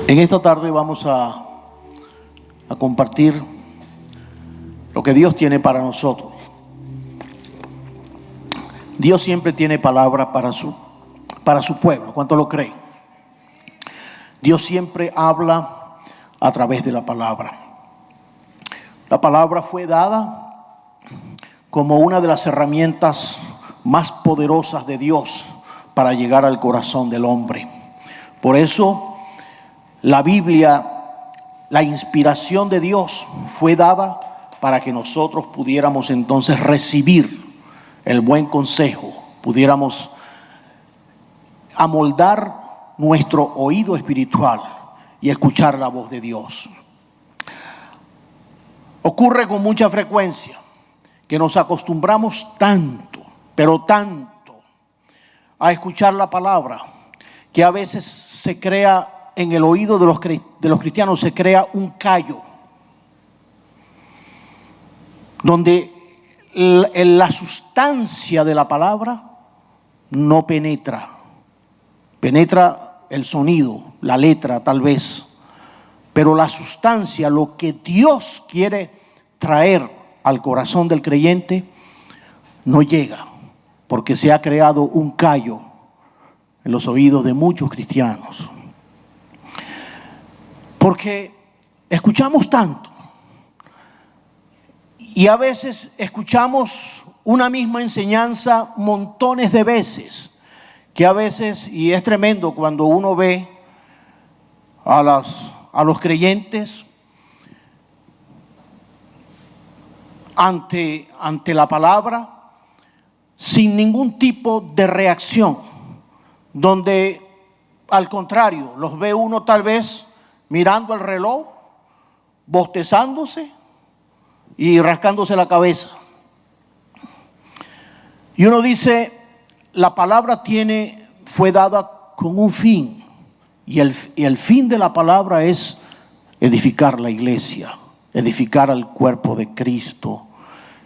En esta tarde vamos a compartir lo que Dios tiene para nosotros. Dios siempre tiene palabra para su pueblo. ¿Cuánto lo creen? Dios siempre habla a través de la palabra. La palabra fue dada como una de las herramientas más poderosas de Dios para llegar al corazón del hombre. Por eso la Biblia, la inspiración de Dios fue dada para que nosotros pudiéramos entonces recibir el buen consejo, pudiéramos amoldar nuestro oído espiritual y escuchar la voz de Dios. Ocurre con mucha frecuencia que nos acostumbramos tanto, pero tanto, a escuchar la palabra, que a veces se crea en el oído de los cristianos, se crea un callo, donde la sustancia de la palabra no penetra. Penetra el sonido, la letra tal vez, pero la sustancia, lo que Dios quiere traer al corazón del creyente, no llega, porque se ha creado un callo en los oídos de muchos cristianos. Porque escuchamos tanto y a veces escuchamos una misma enseñanza montones de veces, que a veces, y es tremendo cuando uno ve a los creyentes ante la palabra sin ningún tipo de reacción, donde al contrario los ve uno tal vez mirando el reloj, bostezándose y rascándose la cabeza. Y uno dice, la palabra fue dada con un fin, y el fin de la palabra es edificar la iglesia, edificar al cuerpo de Cristo.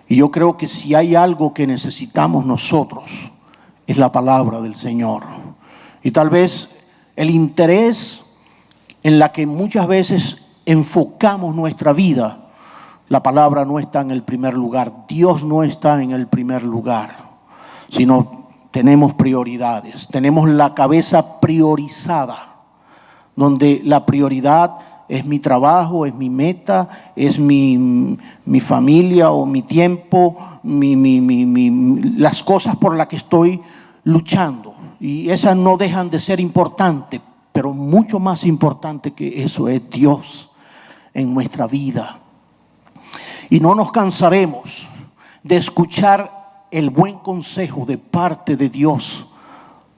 Y yo creo que si hay algo que necesitamos nosotros, es la palabra del Señor. Y tal vez el interés en la que muchas veces enfocamos nuestra vida, la palabra no está en el primer lugar. Dios no está en el primer lugar, sino tenemos prioridades. Tenemos la cabeza priorizada, donde la prioridad es mi trabajo, es mi meta, es mi familia o mi tiempo, las cosas por las que estoy luchando. Y esas no dejan de ser importantes, pero mucho más importante que eso es Dios en nuestra vida. Y no nos cansaremos de escuchar el buen consejo de parte de Dios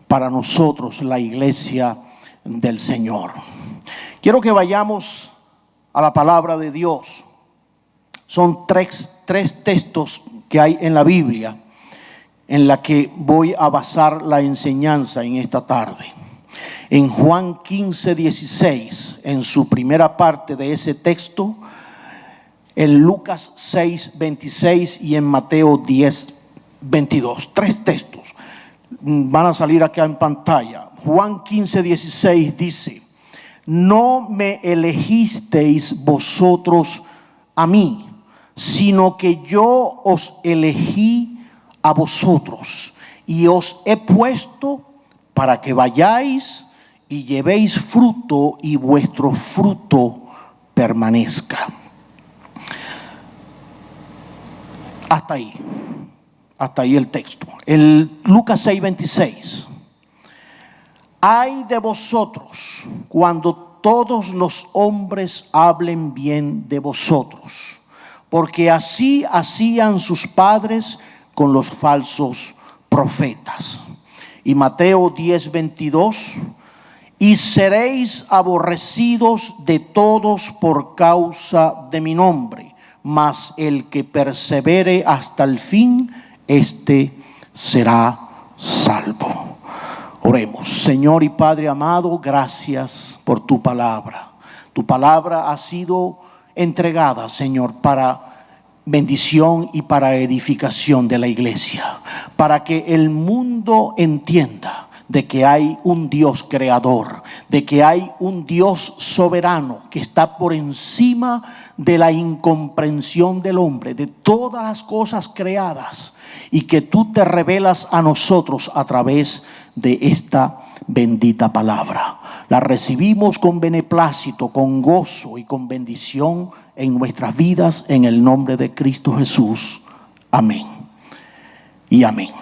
para nosotros, la iglesia del Señor. Quiero que vayamos a la palabra de Dios. Son tres textos que hay en la Biblia en la que voy a basar la enseñanza en esta tarde. En Juan 15:16, en su primera parte de ese texto, en Lucas 6:26 y en Mateo 10:22. Tres textos van a salir acá en pantalla. Juan 15:16 dice: no me elegisteis vosotros a mí, sino que yo os elegí a vosotros y os he puesto para que vayáis y llevéis fruto y vuestro fruto permanezca. Hasta ahí el texto. En Lucas 6:26. Ay de vosotros cuando todos los hombres hablen bien de vosotros, porque así hacían sus padres con los falsos profetas. Y Mateo 10:22. Y seréis aborrecidos de todos por causa de mi nombre, mas el que persevere hasta el fin, éste será salvo. Oremos. Señor y Padre amado, gracias por tu palabra. Tu palabra ha sido entregada, Señor, para bendición y para edificación de la iglesia, para que el mundo entienda de que hay un Dios creador, de que hay un Dios soberano que está por encima de la incomprensión del hombre, de todas las cosas creadas, y que tú te revelas a nosotros a través de esta bendita palabra. La recibimos con beneplácito, con gozo y con bendición en nuestras vidas, en el nombre de Cristo Jesús. Amén y amén.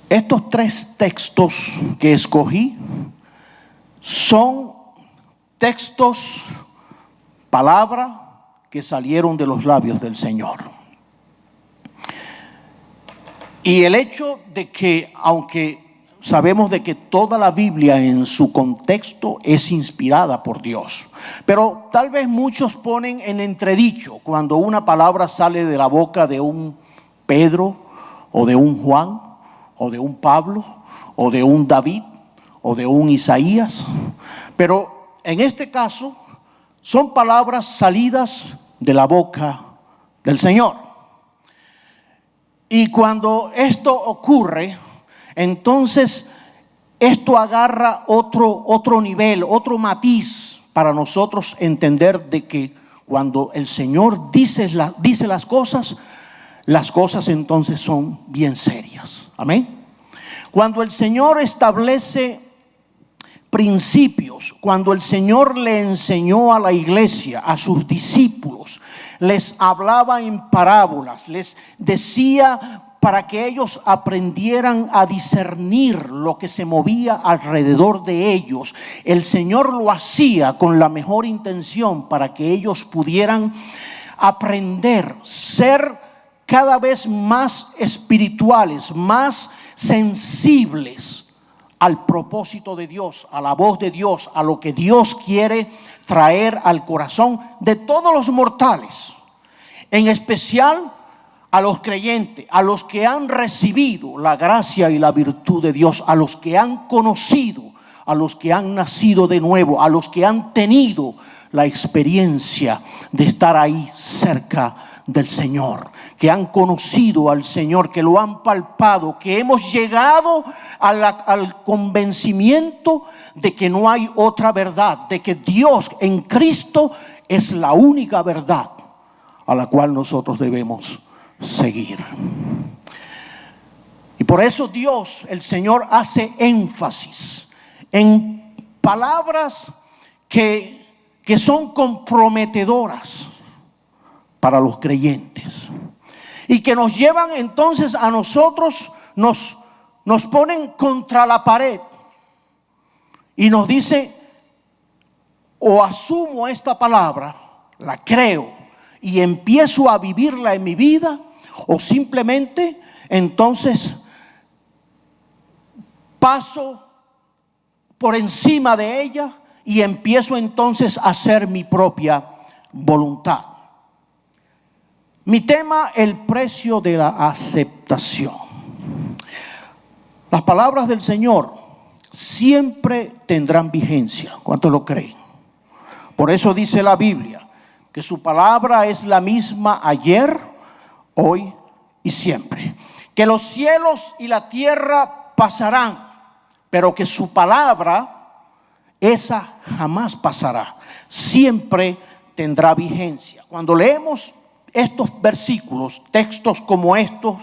Estos 3 textos que escogí son textos, palabra que salieron de los labios del Señor. Y el hecho de que, aunque sabemos de que toda la Biblia en su contexto es inspirada por Dios, pero tal vez muchos ponen en entredicho cuando una palabra sale de la boca de un Pedro o de un Juan o de un Pablo o de un David o de un Isaías. Pero en este caso son palabras salidas de la boca del Señor. Y cuando esto ocurre, entonces esto agarra otro nivel, otro matiz para nosotros entender de que cuando el Señor dice las cosas entonces son bien serias. Amén. Cuando el Señor establece principios, cuando el Señor le enseñó a la iglesia, a sus discípulos, les hablaba en parábolas, les decía para que ellos aprendieran a discernir lo que se movía alrededor de ellos. El Señor lo hacía con la mejor intención para que ellos pudieran aprender, ser cada vez más espirituales, más sensibles al propósito de Dios, a la voz de Dios, a lo que Dios quiere traer al corazón de todos los mortales, en especial a los creyentes, a los que han recibido la gracia y la virtud de Dios, a los que han conocido, a los que han nacido de nuevo, a los que han tenido la experiencia de estar ahí cerca del Señor, que han conocido al Señor, que lo han palpado, que hemos llegado al convencimiento de que no hay otra verdad, de que Dios en Cristo es la única verdad a la cual nosotros debemos seguir. Y por eso Dios, el Señor, hace énfasis en palabras que son comprometedoras para los creyentes y que nos llevan entonces a nosotros, nos ponen contra la pared y nos dice: o asumo esta palabra, la creo y empiezo a vivirla en mi vida, o simplemente entonces paso por encima de ella y empiezo entonces a hacer mi propia voluntad. Mi tema: el precio de la aceptación. Las palabras del Señor siempre tendrán vigencia. ¿Cuántos lo creen? Por eso dice la Biblia que su palabra es la misma ayer, hoy y siempre. Que los cielos y la tierra pasarán, pero que su palabra, esa jamás pasará. Siempre tendrá vigencia. Cuando leemos estos versículos, textos como estos,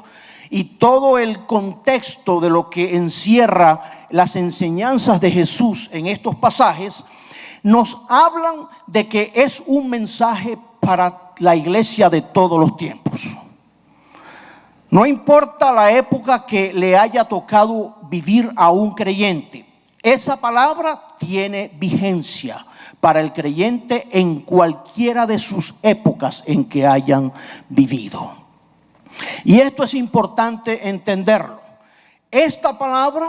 y todo el contexto de lo que encierra las enseñanzas de Jesús en estos pasajes, nos hablan de que es un mensaje para la iglesia de todos los tiempos. No importa la época que le haya tocado vivir a un creyente, esa palabra tiene vigencia para el creyente en cualquiera de sus épocas en que hayan vivido. Y esto es importante entenderlo. Esta palabra,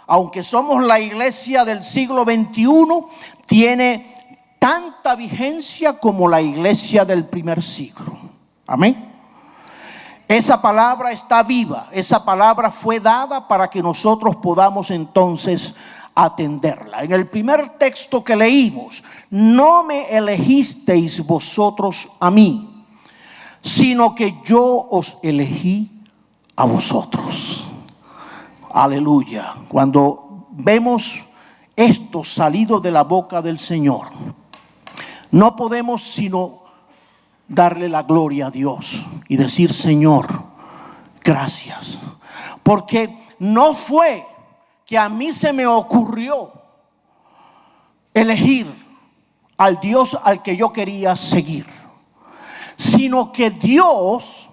aunque somos la iglesia del siglo XXI, tiene tanta vigencia como la iglesia del primer siglo. Amén. Esa palabra está viva, esa palabra fue dada para que nosotros podamos entonces atenderla. En el primer texto que leímos: no me elegisteis vosotros a mí, sino que yo os elegí a vosotros. Aleluya. Cuando vemos esto salido de la boca del Señor, no podemos sino darle la gloria a Dios y decir: Señor, gracias. Porque no fue que a mí se me ocurrió elegir al Dios al que yo quería seguir, sino que Dios,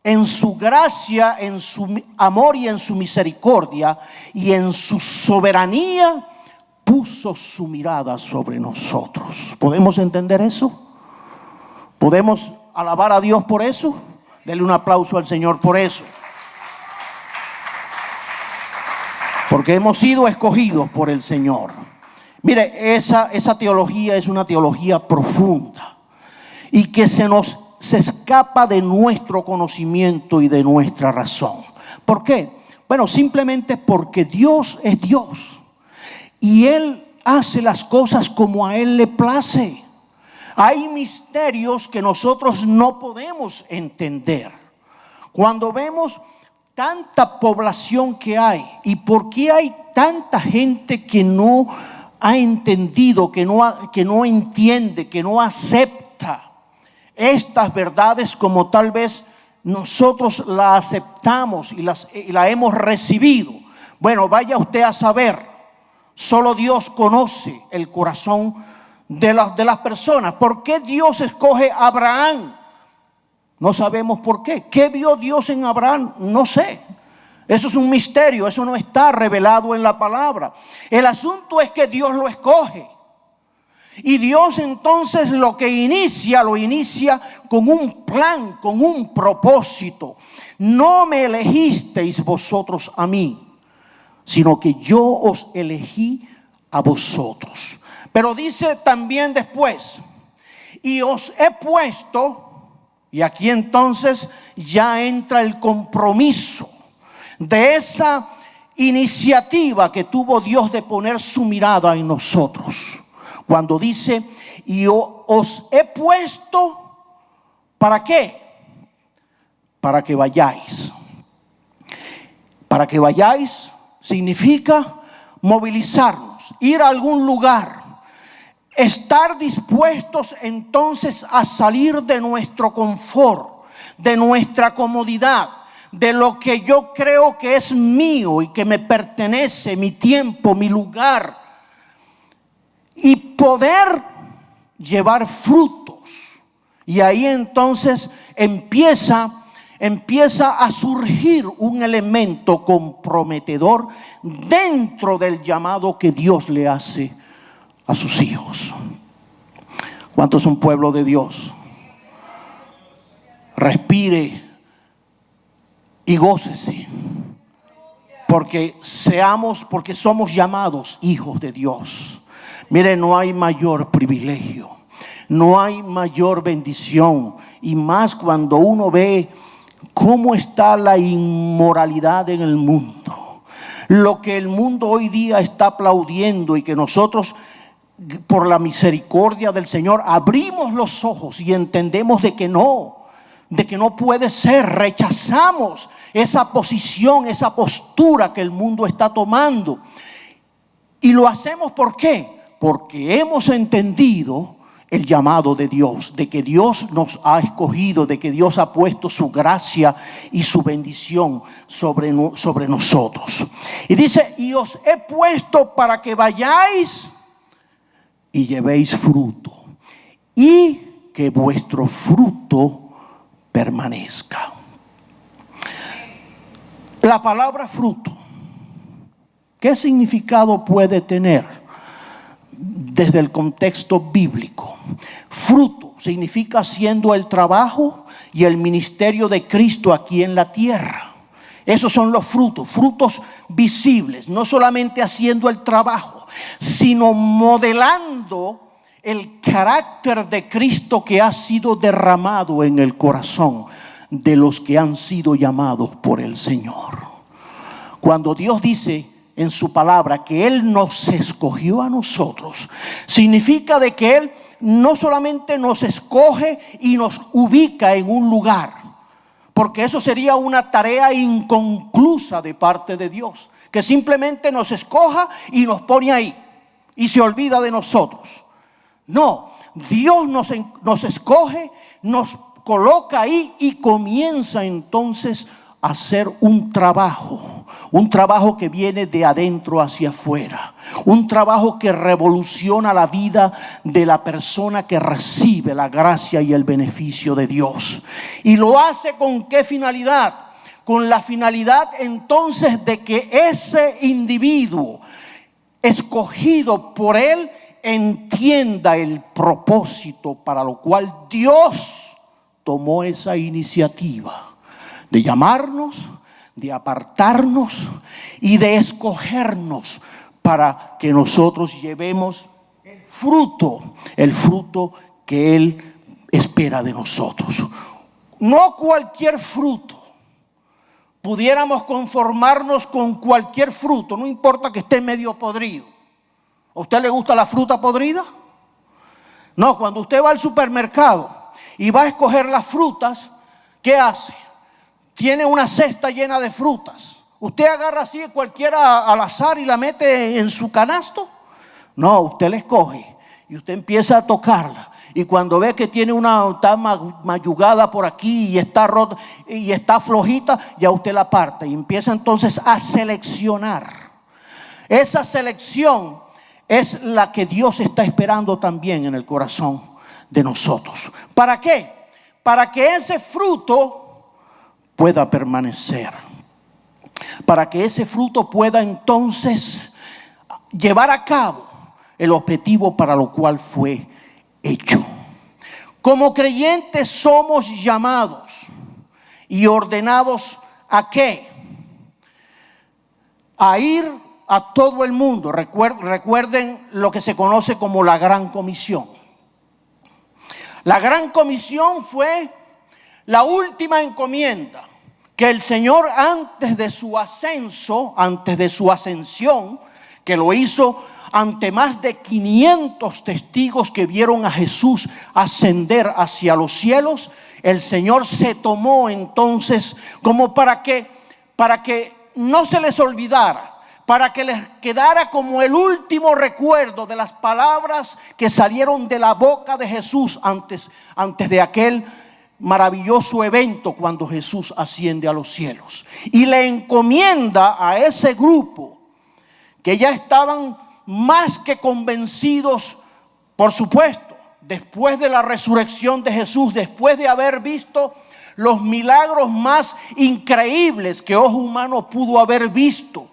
en su gracia, en su amor y en su misericordia y en su soberanía, puso su mirada sobre nosotros. ¿Podemos entender eso? ¿Podemos alabar a Dios por eso? Denle un aplauso al Señor por eso. Porque hemos sido escogidos por el Señor. Mire, esa teología es una teología profunda y que se escapa de nuestro conocimiento y de nuestra razón. ¿Por qué? Bueno, simplemente porque Dios es Dios y Él hace las cosas como a Él le place. Hay misterios que nosotros no podemos entender. Cuando vemos tanta población que hay y por qué hay tanta gente que no ha entendido, que no entiende, que no acepta estas verdades como tal vez nosotros la aceptamos y la hemos recibido. Bueno, vaya usted a saber. Solo Dios conoce el corazón de las personas. ¿Por qué Dios escoge a Abraham? No sabemos por qué. ¿Qué vio Dios en Abraham? No sé. Eso es un misterio. Eso no está revelado en la palabra. El asunto es que Dios lo escoge. Y Dios entonces lo inicia con un plan, con un propósito. No me elegisteis vosotros a mí, sino que yo os elegí a vosotros. Pero dice también después: y os he puesto, y aquí entonces ya entra el compromiso de esa iniciativa que tuvo Dios de poner su mirada en nosotros. Cuando dice: y os he puesto, ¿para qué? Para que vayáis. Para que vayáis significa movilizarnos, ir a algún lugar, estar dispuestos entonces a salir de nuestro confort, de nuestra comodidad, de lo que yo creo que es mío y que me pertenece, mi tiempo, mi lugar, y poder llevar frutos. Y ahí entonces empieza a surgir un elemento comprometedor dentro del llamado que Dios le hace a sus hijos. ¿Cuántos son pueblo de Dios? Respire y gócese, porque somos llamados hijos de Dios. Mire, no hay mayor privilegio, no hay mayor bendición, y más cuando uno ve cómo está la inmoralidad en el mundo, lo que el mundo hoy día está aplaudiendo, y que nosotros, por la misericordia del Señor, abrimos los ojos y entendemos de que no puede ser. Rechazamos esa posición, esa postura que el mundo está tomando, y lo hacemos ¿por qué? Porque hemos entendido el llamado de Dios, de que Dios nos ha escogido, de que Dios ha puesto su gracia y su bendición sobre nosotros. Y dice: y os he puesto para que vayáis y llevéis fruto, y que vuestro fruto permanezca. La palabra fruto, ¿qué significado puede tener desde el contexto bíblico? Fruto significa haciendo el trabajo y el ministerio de Cristo aquí en la tierra. Esos son los frutos visibles, no solamente haciendo el trabajo, sino modelando el carácter de Cristo que ha sido derramado en el corazón de los que han sido llamados por el Señor. Cuando Dios dice en su palabra que Él nos escogió a nosotros, significa de que Él no solamente nos escoge y nos ubica en un lugar, porque eso sería una tarea inconclusa de parte de Dios. que simplemente nos escoja y nos pone ahí y se olvida de nosotros. No, Dios nos escoge, nos coloca ahí y comienza entonces a hacer un trabajo que viene de adentro hacia afuera, un trabajo que revoluciona la vida de la persona que recibe la gracia y el beneficio de Dios. Y lo hace ¿con qué finalidad? Con la finalidad entonces de que ese individuo escogido por Él entienda el propósito para lo cual Dios tomó esa iniciativa de llamarnos, de apartarnos y de escogernos para que nosotros llevemos el fruto que Él espera de nosotros. No cualquier fruto. Pudiéramos conformarnos con cualquier fruto, no importa que esté medio podrido. ¿A usted le gusta la fruta podrida? No, cuando usted va al supermercado y va a escoger las frutas, ¿qué hace? Tiene una cesta llena de frutas. ¿Usted agarra así cualquiera al azar y la mete en su canasto? No, usted la escoge y usted empieza a tocarla. Y cuando ve que tiene está mayugada por aquí y está rota y está flojita, ya usted la parte y empieza entonces a seleccionar. Esa selección es la que Dios está esperando también en el corazón de nosotros. ¿Para qué? Para que ese fruto pueda permanecer. Para que ese fruto pueda entonces llevar a cabo el objetivo para lo cual fue hecho. Como creyentes somos llamados y ordenados ¿a qué? A ir a todo el mundo. Recuerden lo que se conoce como la Gran Comisión. La Gran Comisión fue la última encomienda que el Señor antes de su ascensión, que lo hizo ante más de 500 testigos que vieron a Jesús ascender hacia los cielos, el Señor se tomó entonces como para que no se les olvidara, para que les quedara como el último recuerdo de las palabras que salieron de la boca de Jesús antes de aquel maravilloso evento cuando Jesús asciende a los cielos. Y le encomienda a ese grupo que ya estaban más que convencidos, por supuesto, después de la resurrección de Jesús, después de haber visto los milagros más increíbles que ojo humano pudo haber visto,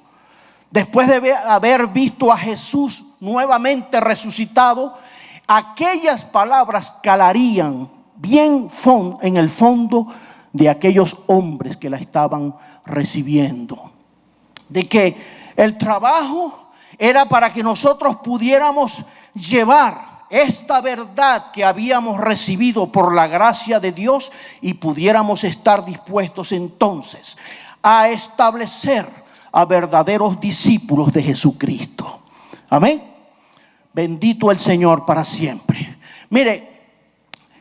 después de haber visto a Jesús nuevamente resucitado, aquellas palabras calarían bien en el fondo de aquellos hombres que la estaban recibiendo. De que el trabajo era para que nosotros pudiéramos llevar esta verdad que habíamos recibido por la gracia de Dios y pudiéramos estar dispuestos entonces a establecer a verdaderos discípulos de Jesucristo. Amén. Bendito el Señor para siempre. Mire,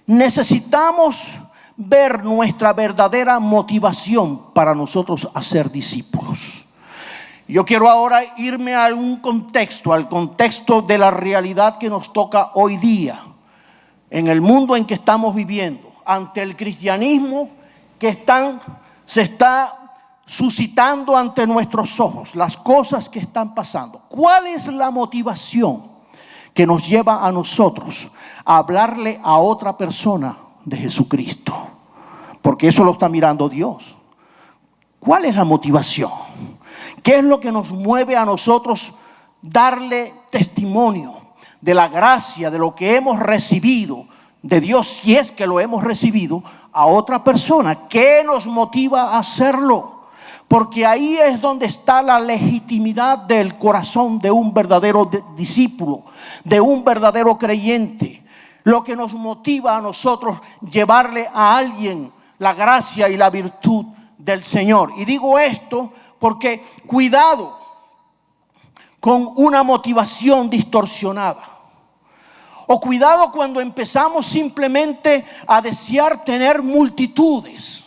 necesitamos ver nuestra verdadera motivación para nosotros hacer discípulos. Yo quiero ahora irme a un contexto, al contexto de la realidad que nos toca hoy día, en el mundo en que estamos viviendo, ante el cristianismo que se está suscitando ante nuestros ojos, las cosas que están pasando. ¿Cuál es la motivación que nos lleva a nosotros a hablarle a otra persona de Jesucristo? Porque eso lo está mirando Dios. ¿Cuál es la motivación? ¿Qué es lo que nos mueve a nosotros darle testimonio de la gracia, de lo que hemos recibido de Dios, si es que lo hemos recibido, a otra persona? ¿Qué nos motiva a hacerlo? Porque ahí es donde está la legitimidad del corazón de un verdadero discípulo, de un verdadero creyente. Lo que nos motiva a nosotros llevarle a alguien la gracia y la virtud del Señor. Y digo esto porque cuidado con una motivación distorsionada. O cuidado cuando empezamos simplemente a desear tener multitudes.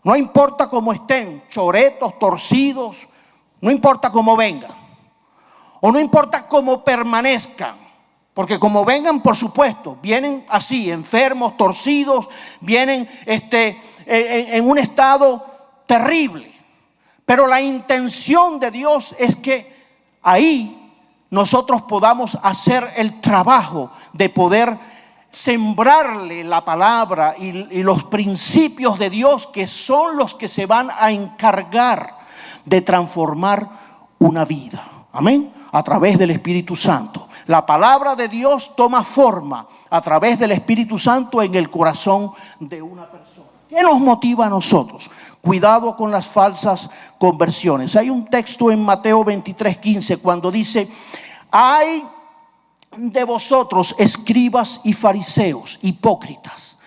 No importa cómo estén, choretos, torcidos, no importa cómo vengan, o no importa cómo permanezcan, porque como vengan, por supuesto, vienen así, enfermos, torcidos, vienen en un estado terrible. Pero la intención de Dios es que ahí nosotros podamos hacer el trabajo de poder sembrarle la palabra y los principios de Dios, que son los que se van a encargar de transformar una vida. Amén. A través del Espíritu Santo. La palabra de Dios toma forma a través del Espíritu Santo en el corazón de una persona. ¿Qué nos motiva a nosotros? Cuidado con las falsas conversiones. Hay un texto en Mateo 23:15 cuando dice: hay de vosotros, escribas y fariseos, hipócritas,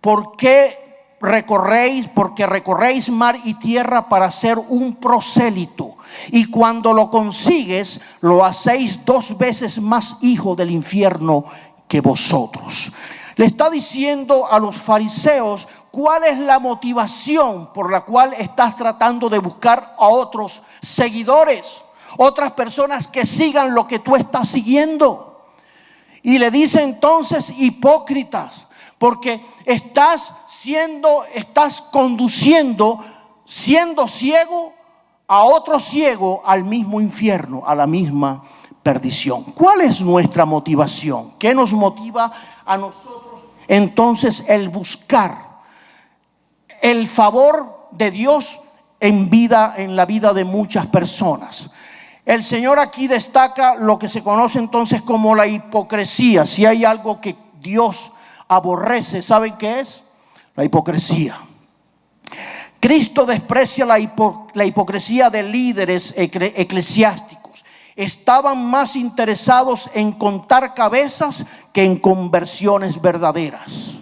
porque recorréis mar y tierra para ser un prosélito, y cuando lo consigues, lo hacéis 2 veces más hijo del infierno que vosotros. Le está diciendo a los fariseos cuál es la motivación por la cual estás tratando de buscar a otros seguidores, otras personas que sigan lo que tú estás siguiendo. Y le dice entonces: hipócritas, porque estás conduciendo, siendo ciego, a otro ciego al mismo infierno, a la misma perdición. ¿Cuál es nuestra motivación? ¿Qué nos motiva a nosotros entonces el buscar el favor de Dios en la vida de muchas personas? El Señor aquí destaca lo que se conoce entonces como la hipocresía. Si hay algo que Dios aborrece, ¿saben qué es? La hipocresía. Cristo desprecia la hipocresía de líderes eclesiásticos. Estaban más interesados en contar cabezas que en conversiones verdaderas.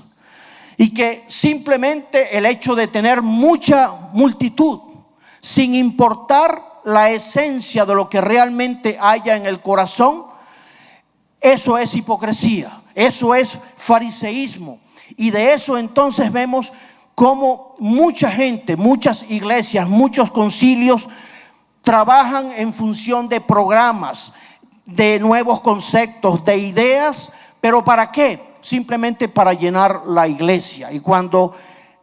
Y que simplemente el hecho de tener mucha multitud, sin importar la esencia de lo que realmente haya en el corazón, eso es hipocresía, eso es fariseísmo. Y de eso entonces vemos cómo mucha gente, muchas iglesias, muchos concilios trabajan en función de programas, de nuevos conceptos, de ideas. ¿Pero para qué? Simplemente para llenar la iglesia. Y cuando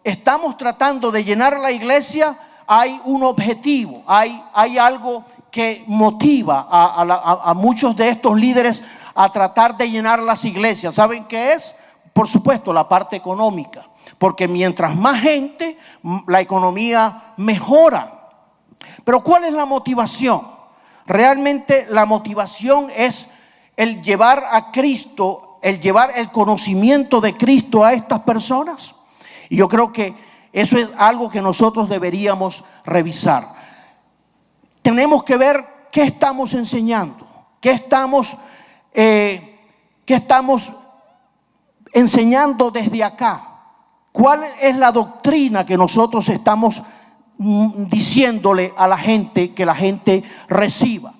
estamos tratando de llenar la iglesia, hay un objetivo, hay algo que motiva a muchos de estos líderes a tratar de llenar las iglesias. ¿Saben qué es? Por supuesto, la parte económica, porque mientras más gente, la economía mejora. Pero ¿cuál es la motivación? Realmente la motivación es el llevar a Cristo, el llevar el conocimiento de Cristo a estas personas. Y yo creo que eso es algo que nosotros deberíamos revisar. Tenemos que ver qué estamos enseñando, qué estamos enseñando desde acá. ¿Cuál es la doctrina que nosotros estamos diciéndole a la gente que la gente reciba?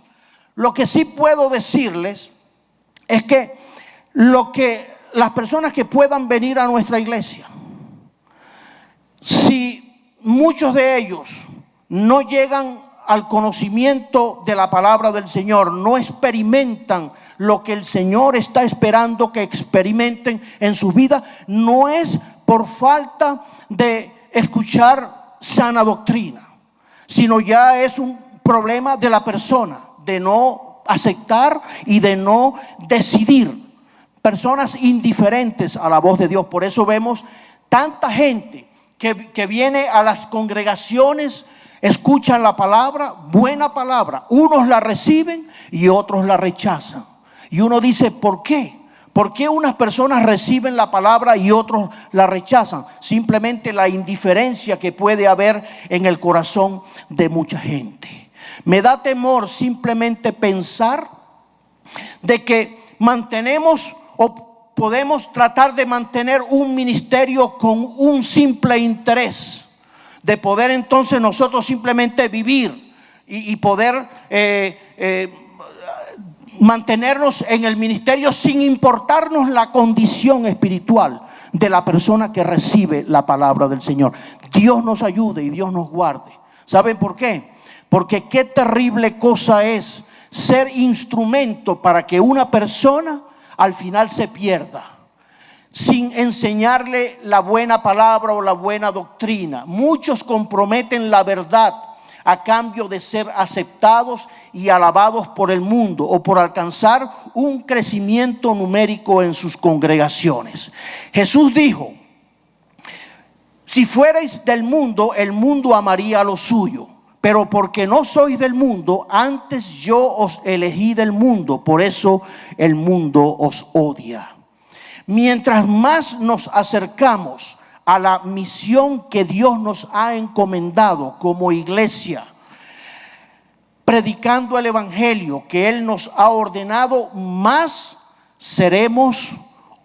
Lo que sí puedo decirles es que las personas que puedan venir a nuestra iglesia, si muchos de ellos no llegan al conocimiento de la palabra del Señor, no experimentan lo que el Señor está esperando que experimenten en su vida, no es por falta de escuchar sana doctrina, sino ya es un problema de la persona, de no aceptar y de no decidir. Personas indiferentes a la voz de Dios. Por eso vemos tanta gente que viene a las congregaciones, escuchan la palabra, buena palabra. Unos la reciben y otros la rechazan. Y uno dice, ¿por qué? ¿Por qué unas personas reciben la palabra y otros la rechazan? Simplemente la indiferencia que puede haber en el corazón de mucha gente. Me da temor simplemente pensar de que mantenemos o podemos tratar de mantener un ministerio con un simple interés de poder entonces nosotros simplemente vivir y poder mantenernos en el ministerio sin importarnos la condición espiritual de la persona que recibe la palabra del Señor. Dios nos ayude y Dios nos guarde. ¿Saben por qué? Porque qué terrible cosa es ser instrumento para que una persona al final se pierda, sin enseñarle la buena palabra o la buena doctrina. Muchos comprometen la verdad a cambio de ser aceptados y alabados por el mundo o por alcanzar un crecimiento numérico en sus congregaciones. Jesús dijo: si fuerais del mundo, el mundo amaría lo suyo. Pero porque no sois del mundo, antes yo os elegí del mundo, por eso el mundo os odia. Mientras más nos acercamos a la misión que Dios nos ha encomendado como iglesia, predicando el evangelio que Él nos ha ordenado, más seremos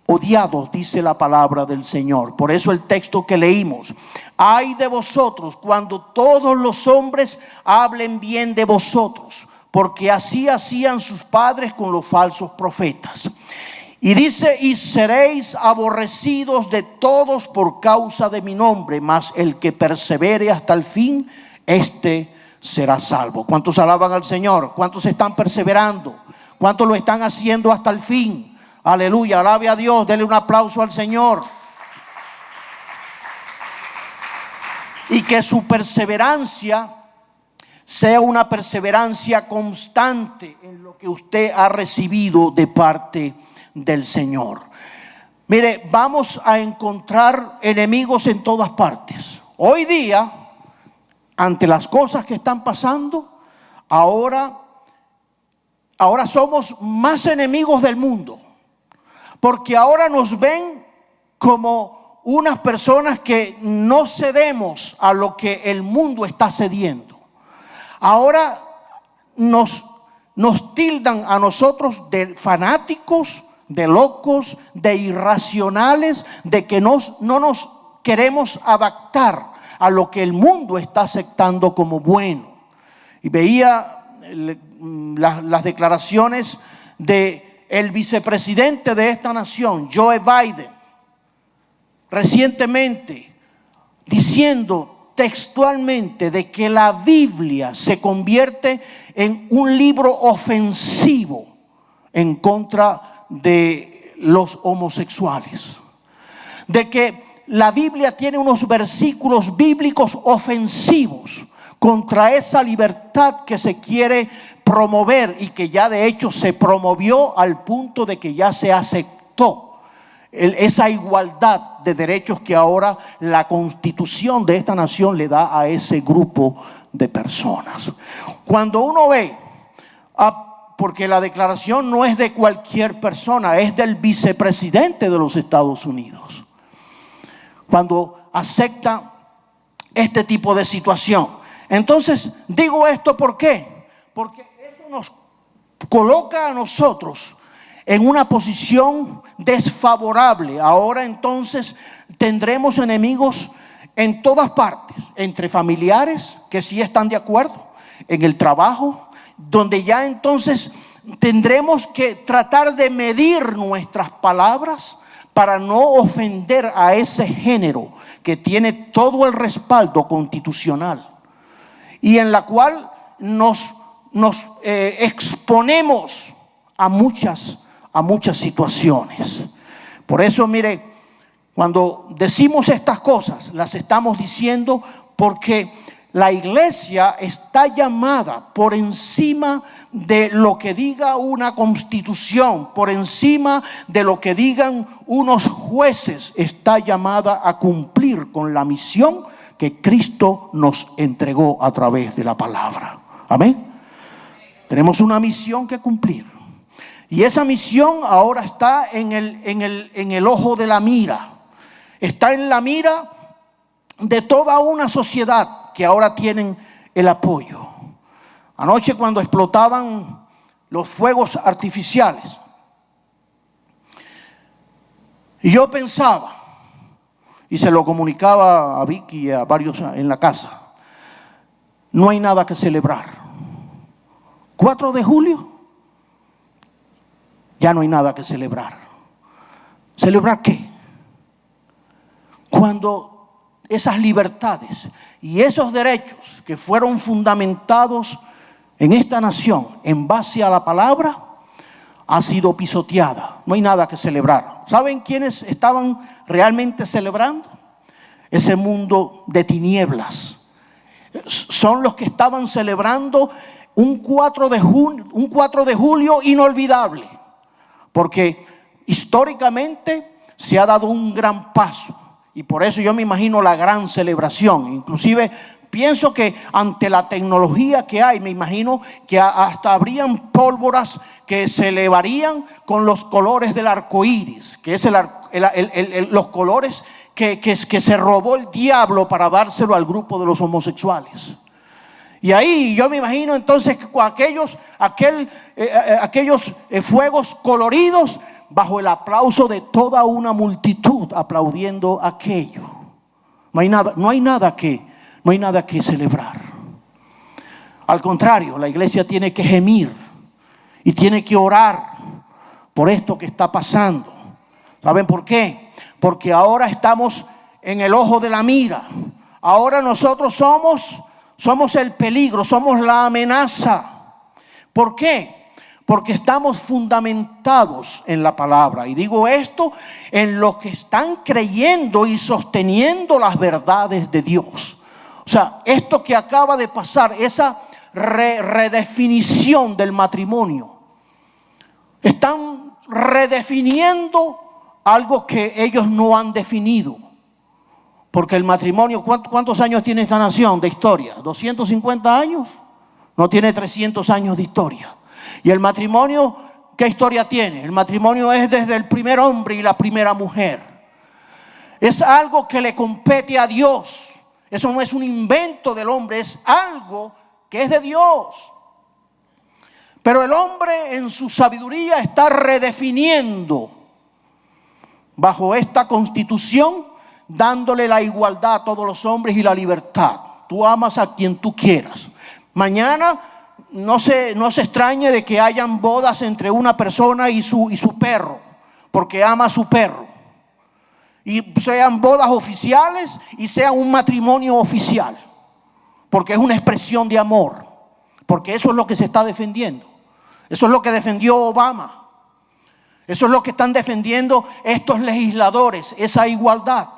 odiados, dice la palabra del Señor. Por eso el texto que leímos: ay de vosotros cuando todos los hombres hablen bien de vosotros, porque así hacían sus padres con los falsos profetas. Y dice: y seréis aborrecidos de todos por causa de mi nombre, mas el que persevere hasta el fin, este será salvo. ¿Cuántos alaban al Señor? ¿Cuántos están perseverando? ¿Cuántos lo están haciendo hasta el fin? Aleluya, alabe a Dios, dele un aplauso al Señor. Y que su perseverancia sea una perseverancia constante en lo que usted ha recibido de parte del Señor. Mire, vamos a encontrar enemigos en todas partes. Hoy día, ante las cosas que están pasando, ahora somos más enemigos del mundo. Porque ahora nos ven como unas personas que no cedemos a lo que el mundo está cediendo. Ahora nos tildan a nosotros de fanáticos, de locos, de irracionales, de que no nos queremos adaptar a lo que el mundo está aceptando como bueno. Y veía las declaraciones de el vicepresidente de esta nación, Joe Biden, recientemente diciendo textualmente de que la Biblia se convierte en un libro ofensivo en contra de los homosexuales, de que la Biblia tiene unos versículos bíblicos ofensivos contra esa libertad que se quiere promover y que ya de hecho se promovió al punto de que ya se aceptó esa igualdad de derechos que ahora la Constitución de esta nación le da a ese grupo de personas. Cuando uno ve, porque la declaración no es de cualquier persona, es del vicepresidente de los Estados Unidos, cuando acepta este tipo de situación. Entonces digo esto, ¿por qué? Porque eso nos coloca a nosotros en una posición desfavorable. Ahora entonces tendremos enemigos en todas partes, entre familiares que sí están de acuerdo, en el trabajo, donde ya entonces tendremos que tratar de medir nuestras palabras para no ofender a ese género que tiene todo el respaldo constitucional y en la cual nos exponemos a muchas situaciones. Por eso, mire, cuando decimos estas cosas, las estamos diciendo porque la iglesia está llamada por encima de lo que diga una constitución, por encima de lo que digan unos jueces, está llamada a cumplir con la misión que Cristo nos entregó a través de la palabra. Amén. Tenemos una misión que cumplir. Y esa misión ahora está en el ojo de la mira. Está en la mira de toda una sociedad que ahora tienen el apoyo. Anoche cuando explotaban los fuegos artificiales, y yo pensaba, y se lo comunicaba a Vicky y a varios en la casa, no hay nada que celebrar. 4 de julio, ya no hay nada que celebrar. ¿Celebrar qué? Cuando esas libertades y esos derechos que fueron fundamentados en esta nación en base a la palabra ha sido pisoteada. No hay nada que celebrar. ¿Saben quiénes estaban realmente celebrando? Ese mundo de tinieblas. Son los que estaban celebrando un 4 de julio inolvidable, porque históricamente se ha dado un gran paso, y por eso yo me imagino la gran celebración. Inclusive pienso que ante la tecnología que hay, me imagino que hasta habrían pólvoras que se elevarían con los colores del arco iris, que es los colores que se robó el diablo para dárselo al grupo de los homosexuales. Y ahí yo me imagino entonces aquellos fuegos coloridos bajo el aplauso de toda una multitud aplaudiendo aquello. No hay nada que celebrar. Al contrario, la iglesia tiene que gemir y tiene que orar por esto que está pasando. ¿Saben por qué? Porque ahora estamos en el ojo de la mira. Ahora nosotros somos el peligro, somos la amenaza. ¿Por qué? Porque estamos fundamentados en la palabra. Y digo esto en los que están creyendo y sosteniendo las verdades de Dios. O sea, esto que acaba de pasar, esa redefinición del matrimonio, están redefiniendo algo que ellos no han definido. Porque el matrimonio, ¿cuántos años tiene esta nación de historia? ¿250 años? No tiene 300 años de historia. Y el matrimonio, ¿qué historia tiene? El matrimonio es desde el primer hombre y la primera mujer. Es algo que le compete a Dios. Eso no es un invento del hombre, es algo que es de Dios. Pero el hombre en su sabiduría está redefiniendo bajo esta constitución, dándole la igualdad a todos los hombres y la libertad. Tú amas a quien tú quieras. Mañana no se extrañe de que hayan bodas entre una persona y su perro, porque ama a su perro. Y sean bodas oficiales y sea un matrimonio oficial, porque es una expresión de amor, porque eso es lo que se está defendiendo. Eso es lo que defendió Obama. Eso es lo que están defendiendo estos legisladores, esa igualdad.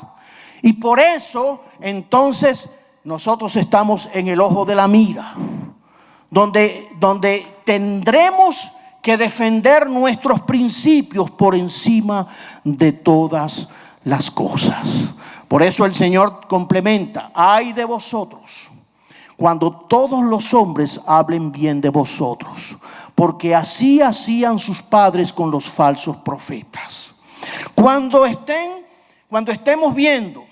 Y por eso, entonces, nosotros estamos en el ojo de la mira, donde tendremos que defender nuestros principios por encima de todas las cosas. Por eso el Señor complementa: ay de vosotros cuando todos los hombres hablen bien de vosotros, porque así hacían sus padres con los falsos profetas. Cuando estemos viendo,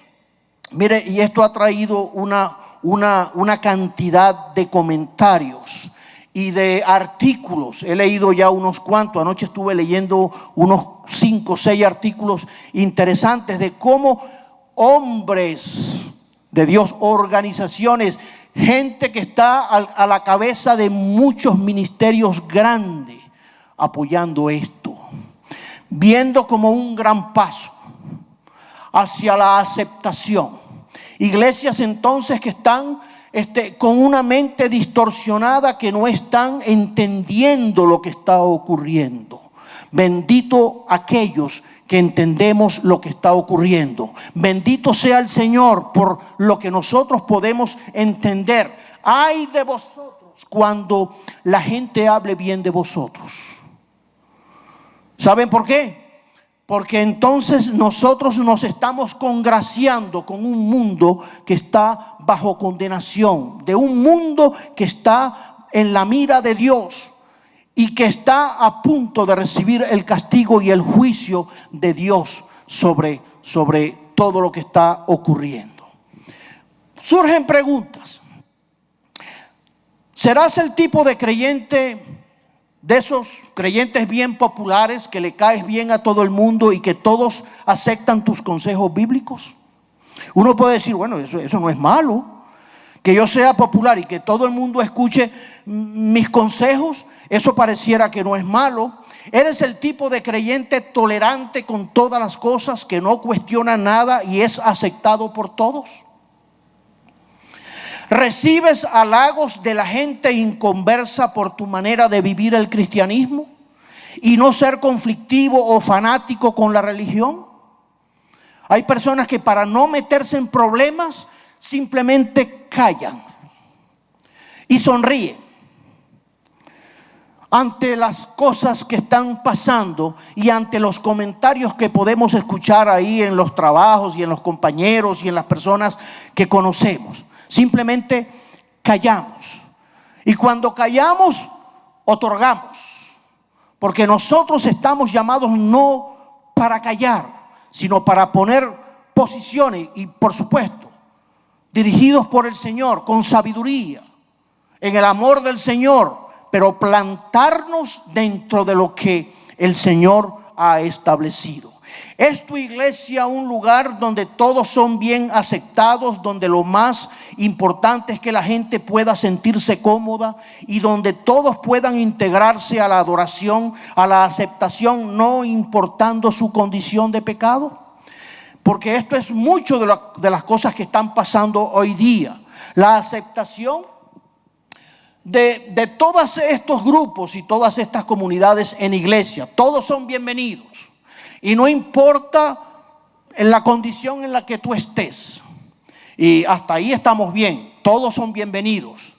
mire, y esto ha traído una cantidad de comentarios y de artículos. He leído ya unos cuantos. Anoche estuve leyendo unos 5 o 6 artículos interesantes de cómo hombres de Dios, organizaciones, gente que está a la cabeza de muchos ministerios grandes, apoyando esto, viendo como un gran paso hacia la aceptación. Iglesias entonces que están con una mente distorsionada, que no están entendiendo lo que está ocurriendo. Bendito aquellos que entendemos lo que está ocurriendo. Bendito sea el Señor por lo que nosotros podemos entender. Ay de vosotros cuando la gente hable bien de vosotros. ¿Saben por qué? Porque entonces nosotros nos estamos congraciando con un mundo que está bajo condenación, de un mundo que está en la mira de Dios y que está a punto de recibir el castigo y el juicio de Dios sobre todo lo que está ocurriendo. Surgen preguntas. ¿Serás el tipo de creyente, de esos creyentes bien populares, que le caes bien a todo el mundo y que todos aceptan tus consejos bíblicos? Uno puede decir, bueno, eso no es malo, que yo sea popular y que todo el mundo escuche mis consejos. Eso pareciera que no es malo. ¿Eres el tipo de creyente tolerante con todas las cosas, que no cuestiona nada y es aceptado por todos? ¿Recibes halagos de la gente inconversa por tu manera de vivir el cristianismo y no ser conflictivo o fanático con la religión? Hay personas que para no meterse en problemas simplemente callan y sonríen ante las cosas que están pasando y ante los comentarios que podemos escuchar ahí en los trabajos y en los compañeros y en las personas que conocemos. Simplemente callamos. Y cuando callamos, otorgamos. Porque nosotros estamos llamados no para callar, sino para poner posiciones y, por supuesto, dirigidos por el Señor, con sabiduría, en el amor del Señor, pero plantarnos dentro de lo que el Señor ha establecido. ¿Es tu iglesia un lugar donde todos son bien aceptados, donde lo más importante es que la gente pueda sentirse cómoda y donde todos puedan integrarse a la adoración, a la aceptación, no importando su condición de pecado? Porque esto es mucho de las cosas que están pasando hoy día. La aceptación de todos estos grupos y todas estas comunidades en iglesia. Todos son bienvenidos. Y no importa en la condición en la que tú estés. Y hasta ahí estamos bien. Todos son bienvenidos.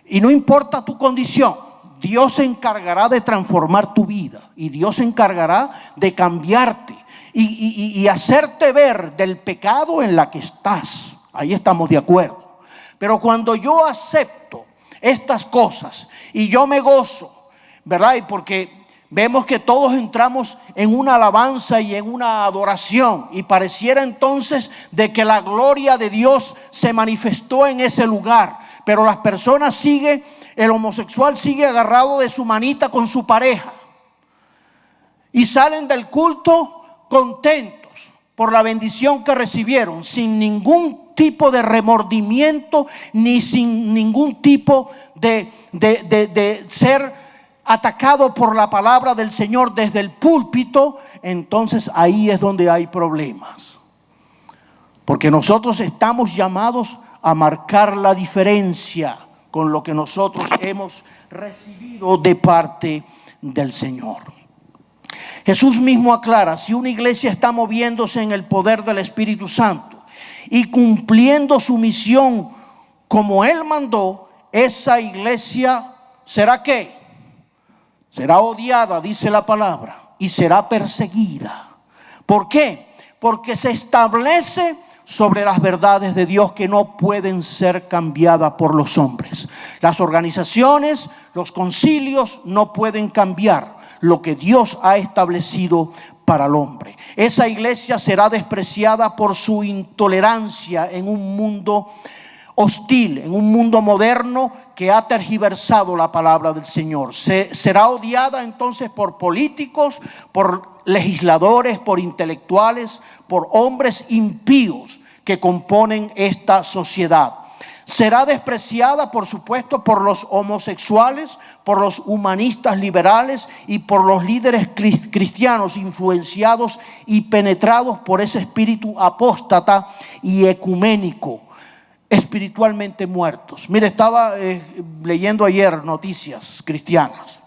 Y no importa tu condición. Dios se encargará de transformar tu vida. Y Dios se encargará de cambiarte. Y hacerte ver del pecado en la que estás. Ahí estamos de acuerdo. Pero cuando yo acepto estas cosas y yo me gozo, ¿verdad? Y porque vemos que todos entramos en una alabanza y en una adoración y pareciera entonces de que la gloria de Dios se manifestó en ese lugar, pero las personas siguen, el homosexual sigue agarrado de su manita con su pareja y salen del culto contentos por la bendición que recibieron, sin ningún tipo de remordimiento ni sin ningún tipo de ser atacado por la palabra del Señor desde el púlpito. Entonces ahí es donde hay problemas, porque nosotros estamos llamados a marcar la diferencia con lo que nosotros hemos recibido de parte del Señor. Jesús mismo aclara: si una iglesia está moviéndose en el poder del Espíritu Santo y cumpliendo su misión como Él mandó, esa iglesia será ¿qué? Será odiada, dice la palabra, y será perseguida. ¿Por qué? Porque se establece sobre las verdades de Dios que no pueden ser cambiadas por los hombres. Las organizaciones, los concilios no pueden cambiar lo que Dios ha establecido para el hombre. Esa iglesia será despreciada por su intolerancia en un mundo hostil, en un mundo moderno que ha tergiversado la palabra del Señor. Será odiada entonces por políticos, por legisladores, por intelectuales, por hombres impíos que componen esta sociedad. Será despreciada, por supuesto, por los homosexuales, por los humanistas liberales y por los líderes cristianos influenciados y penetrados por ese espíritu apóstata y ecuménico, espiritualmente muertos. Mire, estaba leyendo ayer noticias cristianas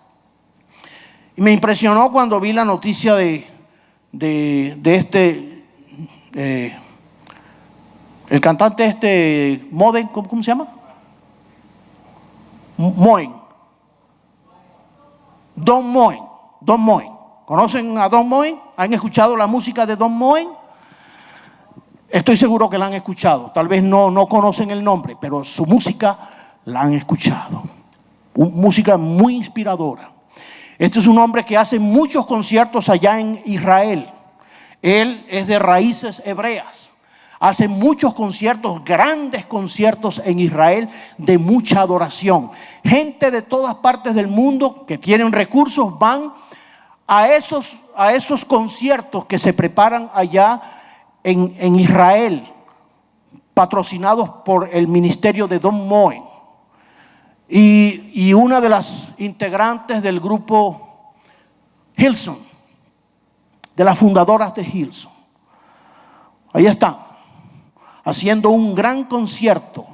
y me impresionó cuando vi la noticia de este el cantante Moden, ¿cómo se llama? Moen. Don Moen. ¿Conocen a Don Moen? ¿Han escuchado la música de Don Moen? Estoy seguro que la han escuchado. Tal vez no conocen el nombre, pero su música la han escuchado. Música muy inspiradora. Este es un hombre que hace muchos conciertos allá en Israel. Él es de raíces hebreas. Hace muchos conciertos, grandes conciertos en Israel de mucha adoración. Gente de todas partes del mundo que tienen recursos van a esos conciertos que se preparan allá en Israel, patrocinados por el ministerio de Don Moen. Y una de las integrantes del grupo Hillsong, de las fundadoras de Hillsong, ahí están, haciendo un gran concierto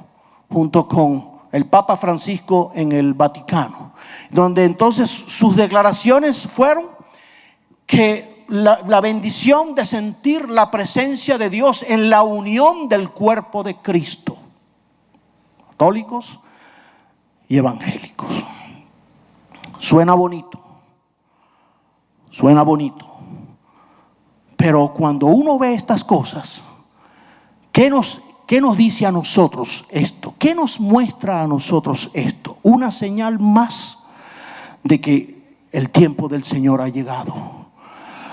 junto con el Papa Francisco en el Vaticano, donde entonces sus declaraciones fueron que la bendición de sentir la presencia de Dios en la unión del cuerpo de Cristo, católicos y evangélicos. Suena bonito, pero cuando uno ve estas cosas, ¿qué nos dice a nosotros esto? ¿Qué nos muestra a nosotros esto? Una señal más de que el tiempo del Señor ha llegado,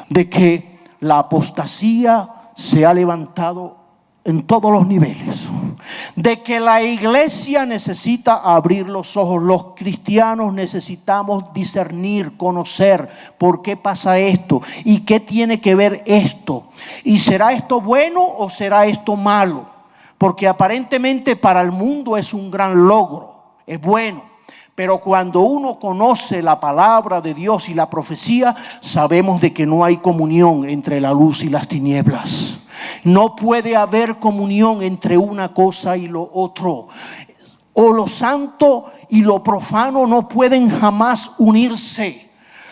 de que la apostasía se ha levantado en todos los niveles, de que la iglesia necesita abrir los ojos. Los cristianos necesitamos discernir, conocer por qué pasa esto y qué tiene que ver esto, y será esto bueno o será esto malo, porque aparentemente para el mundo es un gran logro, es bueno. Pero cuando uno conoce la palabra de Dios y la profecía, sabemos de que no hay comunión entre la luz y las tinieblas. No puede haber comunión entre una cosa y lo otro. O lo santo y lo profano no pueden jamás unirse.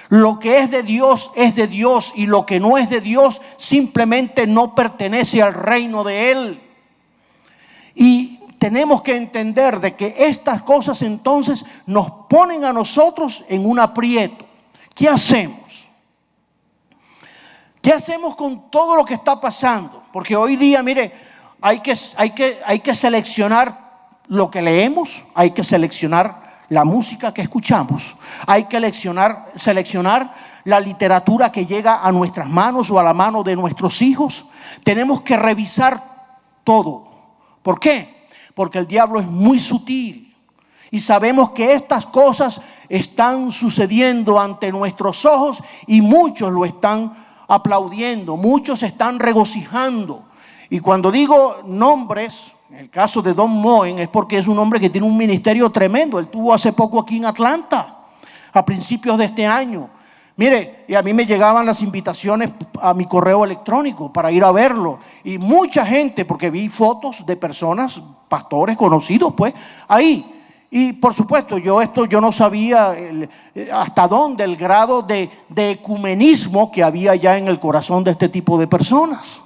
Lo que es de Dios, y lo que no es de Dios simplemente no pertenece al reino de Él. Y tenemos que entender de que estas cosas entonces nos ponen a nosotros en un aprieto. ¿Qué hacemos? ¿Qué hacemos con todo lo que está pasando? Porque hoy día, mire, hay que seleccionar lo que leemos, hay que seleccionar la música que escuchamos, hay que seleccionar la literatura que llega a nuestras manos o a la mano de nuestros hijos. Tenemos que revisar todo. ¿Por qué? Porque el diablo es muy sutil y sabemos que estas cosas están sucediendo ante nuestros ojos y muchos lo están aplaudiendo, muchos están regocijando. Y cuando digo nombres, en el caso de Don Moen, es porque es un hombre que tiene un ministerio tremendo. Él tuvo hace poco aquí en Atlanta, a principios de este año. Mire, y a mí me llegaban las invitaciones a mi correo electrónico para ir a verlo. Y mucha gente, porque vi fotos de personas, pastores conocidos, pues, ahí. Y por supuesto, yo no sabía hasta dónde el grado de ecumenismo que había ya en el corazón de este tipo de personas.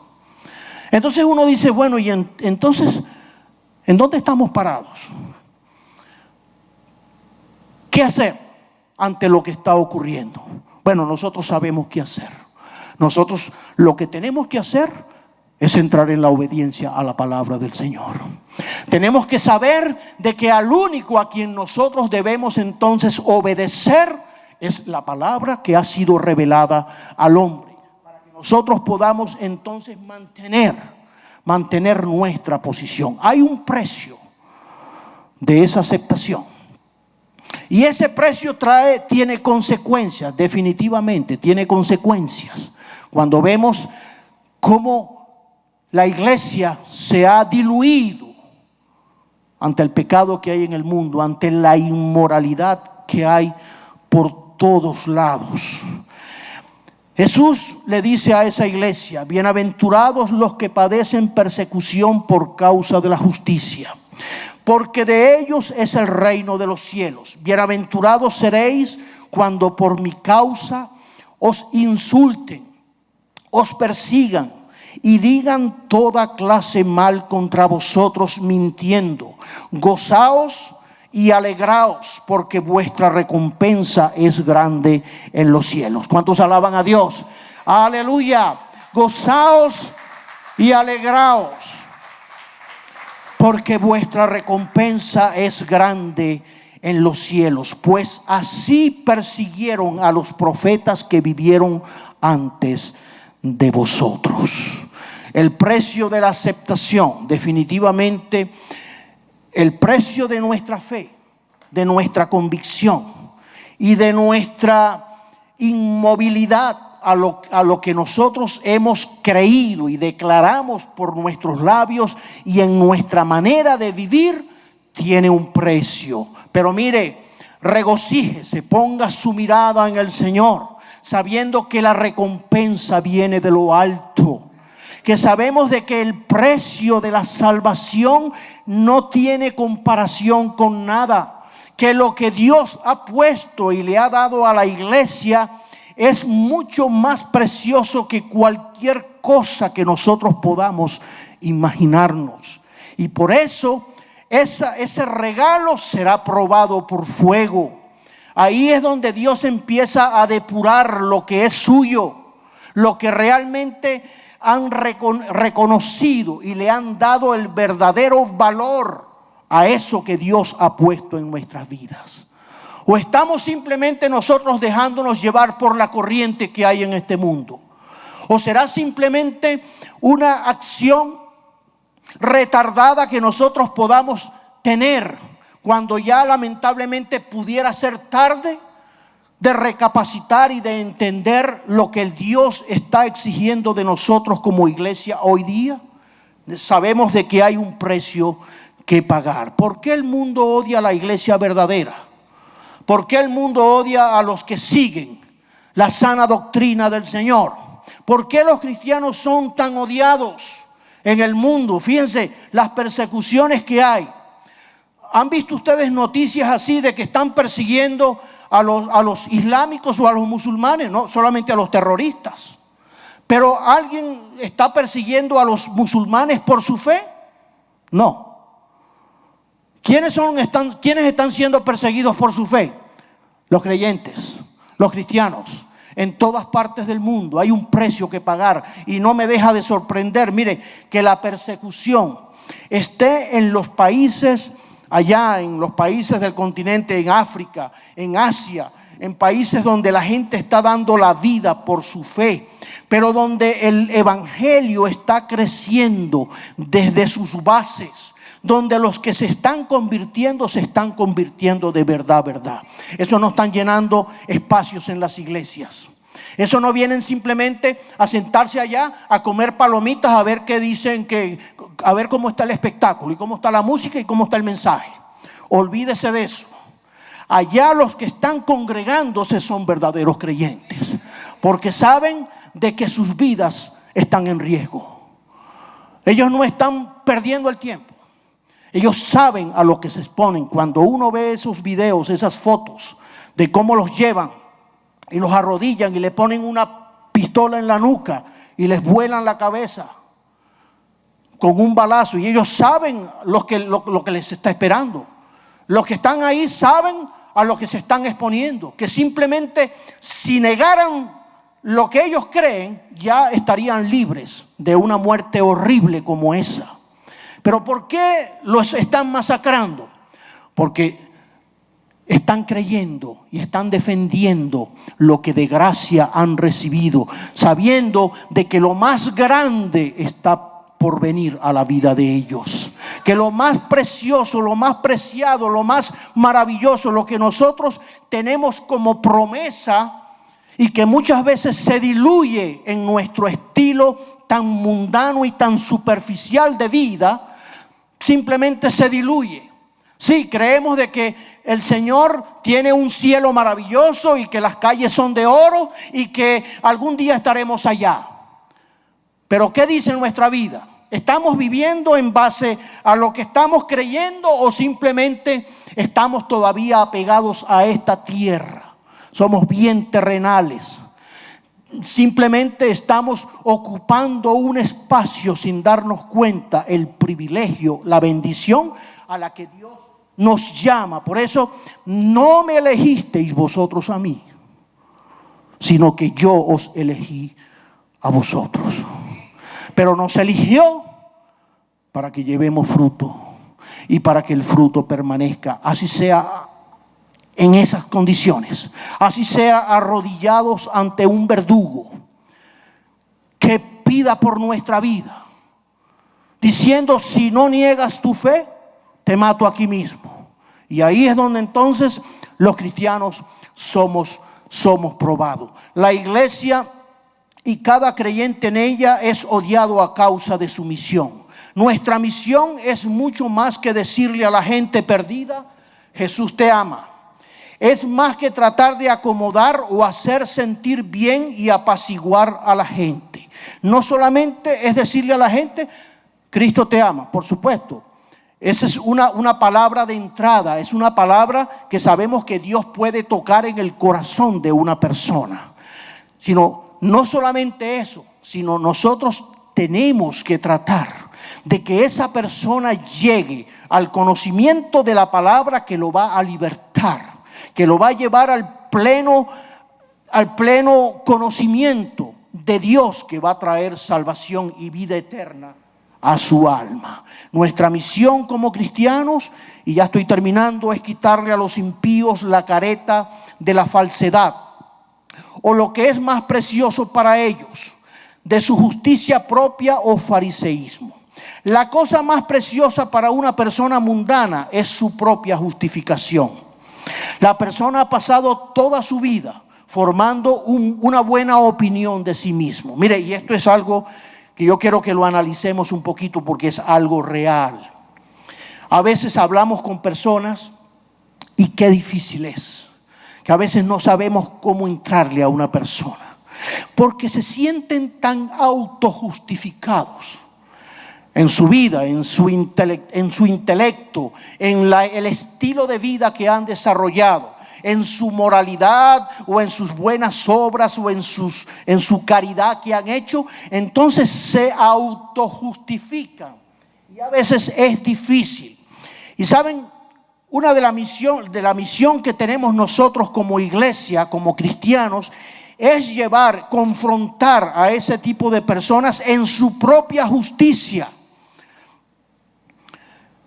Entonces uno dice, bueno, y entonces, ¿en dónde estamos parados? ¿Qué hacer ante lo que está ocurriendo? Bueno, nosotros sabemos qué hacer. Nosotros lo que tenemos que hacer es entrar en la obediencia a la palabra del Señor. Tenemos que saber de que al único a quien nosotros debemos entonces obedecer es la palabra que ha sido revelada al hombre, para que nosotros podamos entonces mantener nuestra posición. Hay un precio de esa aceptación. Y ese precio tiene consecuencias, definitivamente tiene consecuencias. Cuando vemos cómo la iglesia se ha diluido ante el pecado que hay en el mundo, ante la inmoralidad que hay por todos lados. Jesús le dice a esa iglesia: bienaventurados los que padecen persecución por causa de la justicia, porque de ellos es el reino de los cielos. Bienaventurados seréis cuando por mi causa os insulten, os persigan y digan toda clase mal contra vosotros mintiendo. Gozaos y alegraos, porque vuestra recompensa es grande en los cielos. ¿Cuántos alaban a Dios? Aleluya. Gozaos y alegraos, porque vuestra recompensa es grande en los cielos. Pues así persiguieron a los profetas que vivieron antes de vosotros. El precio de la aceptación, definitivamente, el precio de nuestra fe, de nuestra convicción y de nuestra inmovilidad a lo que nosotros hemos creído y declaramos por nuestros labios y en nuestra manera de vivir, tiene un precio. Pero mire, regocíjese, ponga su mirada en el Señor, sabiendo que la recompensa viene de lo alto, que sabemos de que el precio de la salvación no tiene comparación con nada, que lo que Dios ha puesto y le ha dado a la iglesia es mucho más precioso que cualquier cosa que nosotros podamos imaginarnos. Y por eso ese regalo será probado por fuego. Ahí es donde Dios empieza a depurar lo que es suyo, lo que realmente han reconocido y le han dado el verdadero valor a eso que Dios ha puesto en nuestras vidas. ¿O estamos simplemente nosotros dejándonos llevar por la corriente que hay en este mundo? ¿O será simplemente una acción retardada que nosotros podamos tener cuando ya lamentablemente pudiera ser tarde de recapacitar y de entender lo que el Dios está exigiendo de nosotros como iglesia hoy día? Sabemos de que hay un precio que pagar. ¿Por qué el mundo odia a la iglesia verdadera? ¿Por qué el mundo odia a los que siguen la sana doctrina del Señor? ¿Por qué los cristianos son tan odiados en el mundo? Fíjense las persecuciones que hay. ¿Han visto ustedes noticias así de que están persiguiendo a los islámicos o a los musulmanes? No solamente a los terroristas. Pero ¿alguien está persiguiendo a los musulmanes por su fe? No. ¿Quiénes están siendo perseguidos por su fe? Los creyentes, los cristianos. En todas partes del mundo hay un precio que pagar. Y no me deja de sorprender, mire, que la persecución esté en los países, allá en los países del continente, en África, en Asia, en países donde la gente está dando la vida por su fe, pero donde el evangelio está creciendo desde sus bases, donde los que se están convirtiendo de verdad. Eso no están llenando espacios en las iglesias. Eso no vienen simplemente a sentarse allá a comer palomitas, a ver qué dicen, a ver cómo está el espectáculo y cómo está la música y cómo está el mensaje. Olvídese de eso. Allá los que están congregándose son verdaderos creyentes, porque saben de que sus vidas están en riesgo. Ellos no están perdiendo el tiempo. Ellos saben a lo que se exponen. Cuando uno ve esos videos, esas fotos de cómo los llevan y los arrodillan y le ponen una pistola en la nuca y les vuelan la cabeza con un balazo, y ellos saben lo que les está esperando. Los que están ahí saben a lo que se están exponiendo, que simplemente si negaran lo que ellos creen, ya estarían libres de una muerte horrible como esa. Pero ¿por qué los están masacrando? Porque están creyendo y están defendiendo lo que de gracia han recibido, sabiendo de que lo más grande está por venir a la vida de ellos, que lo más precioso, lo más preciado, lo más maravilloso, lo que nosotros tenemos como promesa y que muchas veces se diluye en nuestro estilo tan mundano y tan superficial de vida, simplemente se diluye. Sí, creemos de que el Señor tiene un cielo maravilloso y que las calles son de oro y que algún día estaremos allá. Pero ¿qué dice nuestra vida? ¿Estamos viviendo en base a lo que estamos creyendo o simplemente estamos todavía apegados a esta tierra? Somos bien terrenales. Simplemente estamos ocupando un espacio sin darnos cuenta el privilegio, la bendición a la que Dios nos llama. Por eso no me elegisteis vosotros a mí, sino que yo os elegí a vosotros. Pero nos eligió para que llevemos fruto y para que el fruto permanezca, así sea en esas condiciones, así sea arrodillados ante un verdugo que pida por nuestra vida, diciendo: si no niegas tu fe, te mato aquí mismo. Y ahí es donde entonces los cristianos somos probados. La iglesia y cada creyente en ella es odiado a causa de su misión. Nuestra misión es mucho más que decirle a la gente perdida: Jesús te ama. Es más que tratar de acomodar o hacer sentir bien y apaciguar a la gente. No solamente es decirle a la gente, Cristo te ama, por supuesto. Esa es una palabra de entrada, es una palabra que sabemos que Dios puede tocar en el corazón de una persona. Sino, no solamente eso, sino nosotros tenemos que tratar de que esa persona llegue al conocimiento de la palabra que lo va a libertar, que lo va a llevar al pleno conocimiento de Dios, que va a traer salvación y vida eterna a su alma. Nuestra misión como cristianos, y ya estoy terminando, es quitarle a los impíos la careta de la falsedad, o lo que es más precioso para ellos, de su justicia propia o fariseísmo. La cosa más preciosa para una persona mundana es su propia justificación. La persona ha pasado toda su vida formando una buena opinión de sí mismo. Mire, y esto es algo que yo quiero que lo analicemos un poquito porque es algo real. A veces hablamos con personas y qué difícil es, que a veces no sabemos cómo entrarle a una persona, porque se sienten tan autojustificados en su vida, en su intelecto, en el estilo de vida que han desarrollado, en su moralidad o en sus buenas obras o en su caridad que han hecho. Entonces se autojustifican y a veces es difícil. Y saben, una de la misión que tenemos nosotros como iglesia, como cristianos, es confrontar a ese tipo de personas en su propia justicia,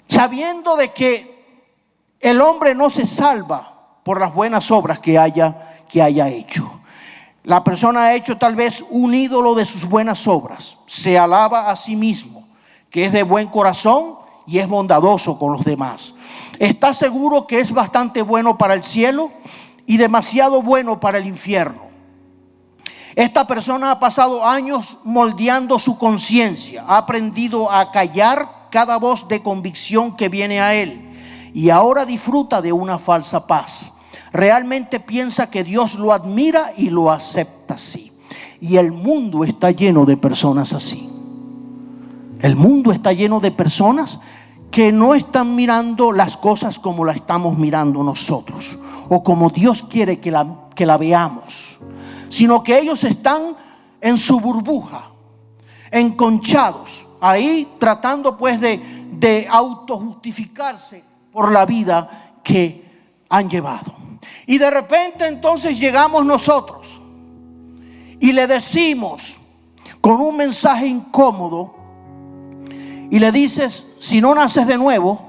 sabiendo de que el hombre no se salva por las buenas obras que haya hecho. La persona ha hecho tal vez un ídolo de sus buenas obras, se alaba a sí mismo, que es de buen corazón y es bondadoso con los demás. Está seguro que es bastante bueno para el cielo y demasiado bueno para el infierno. Esta persona ha pasado años moldeando su conciencia, ha aprendido a callar cada voz de convicción que viene a él y ahora disfruta de una falsa paz. Realmente piensa que Dios lo admira y lo acepta así. Y el mundo está lleno de personas así. El mundo está lleno de personas que no están mirando las cosas como las estamos mirando nosotros o como Dios quiere que la veamos, sino que ellos están en su burbuja, enconchados, ahí tratando pues de autojustificarse por la vida que han llevado. Y de repente entonces llegamos nosotros y le decimos con un mensaje incómodo y le dices: si no naces de nuevo,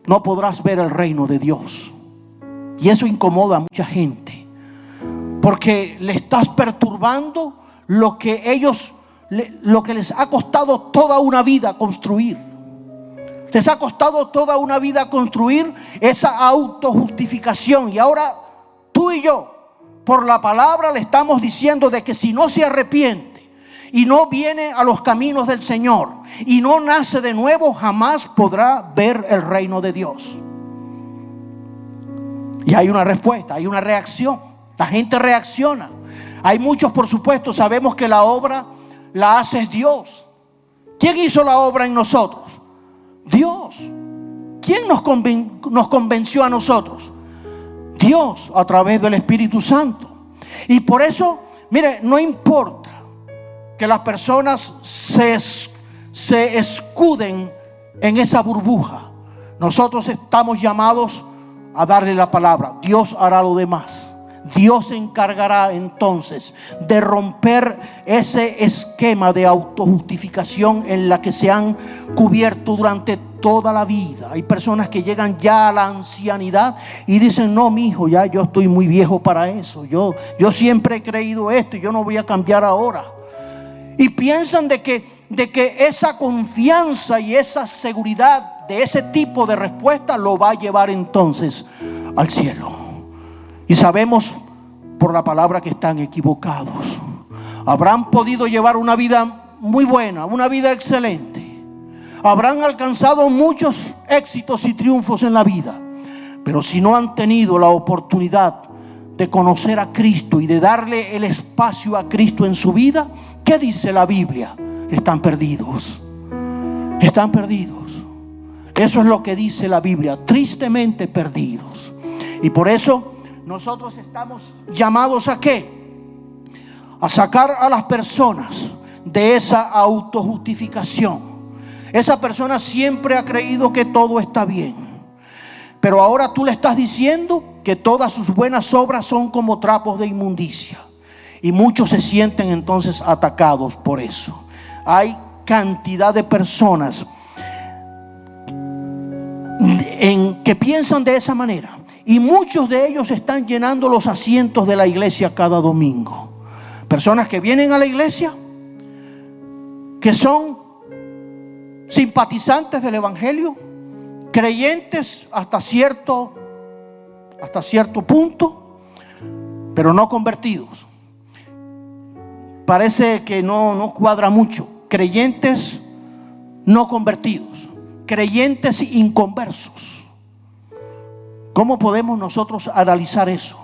no podrás ver el reino de Dios. Y eso incomoda a mucha gente, porque le estás perturbando lo que les ha costado toda una vida construir. Les ha costado toda una vida construir esa autojustificación. Y ahora tú y yo, por la palabra, le estamos diciendo de que si no se arrepiente y no viene a los caminos del Señor y no nace de nuevo, jamás podrá ver el reino de Dios. Y hay una respuesta, hay una reacción. La gente reacciona. Hay muchos, por supuesto, sabemos que la obra la hace Dios. ¿Quién hizo la obra en nosotros? Dios. ¿Quién nos convenció a nosotros? Dios, a través del Espíritu Santo. Y por eso, mire, no importa que las personas se escuden en esa burbuja. Nosotros estamos llamados a darle la palabra. Dios hará lo demás. Dios se encargará entonces de romper ese esquema de autojustificación en la que se han cubierto durante toda la vida. Hay personas que llegan ya a la ancianidad y dicen: no, mi hijo, ya yo estoy muy viejo para eso. Yo siempre he creído esto y yo no voy a cambiar ahora. Y piensan de que esa confianza y esa seguridad de ese tipo de respuesta lo va a llevar entonces al cielo. Y sabemos por la palabra que están equivocados. Habrán podido llevar una vida muy buena, una vida excelente. Habrán alcanzado muchos éxitos y triunfos en la vida. Pero si no han tenido la oportunidad de conocer a Cristo y de darle el espacio a Cristo en su vida, ¿qué dice la Biblia? Están perdidos. Están perdidos. Eso es lo que dice la Biblia, tristemente perdidos. Y por eso nosotros estamos llamados ¿a qué? A sacar a las personas de esa autojustificación. Esa persona siempre ha creído que todo está bien, pero ahora tú le estás diciendo que todas sus buenas obras son como trapos de inmundicia. Y muchos se sienten entonces atacados por eso. Hay cantidad de personas que piensan de esa manera. Y muchos de ellos están llenando los asientos de la iglesia cada domingo. Personas que vienen a la iglesia, que son simpatizantes del evangelio, creyentes hasta cierto punto, pero no convertidos. Parece que no cuadra mucho. Creyentes no convertidos, creyentes inconversos. ¿Cómo podemos nosotros analizar eso?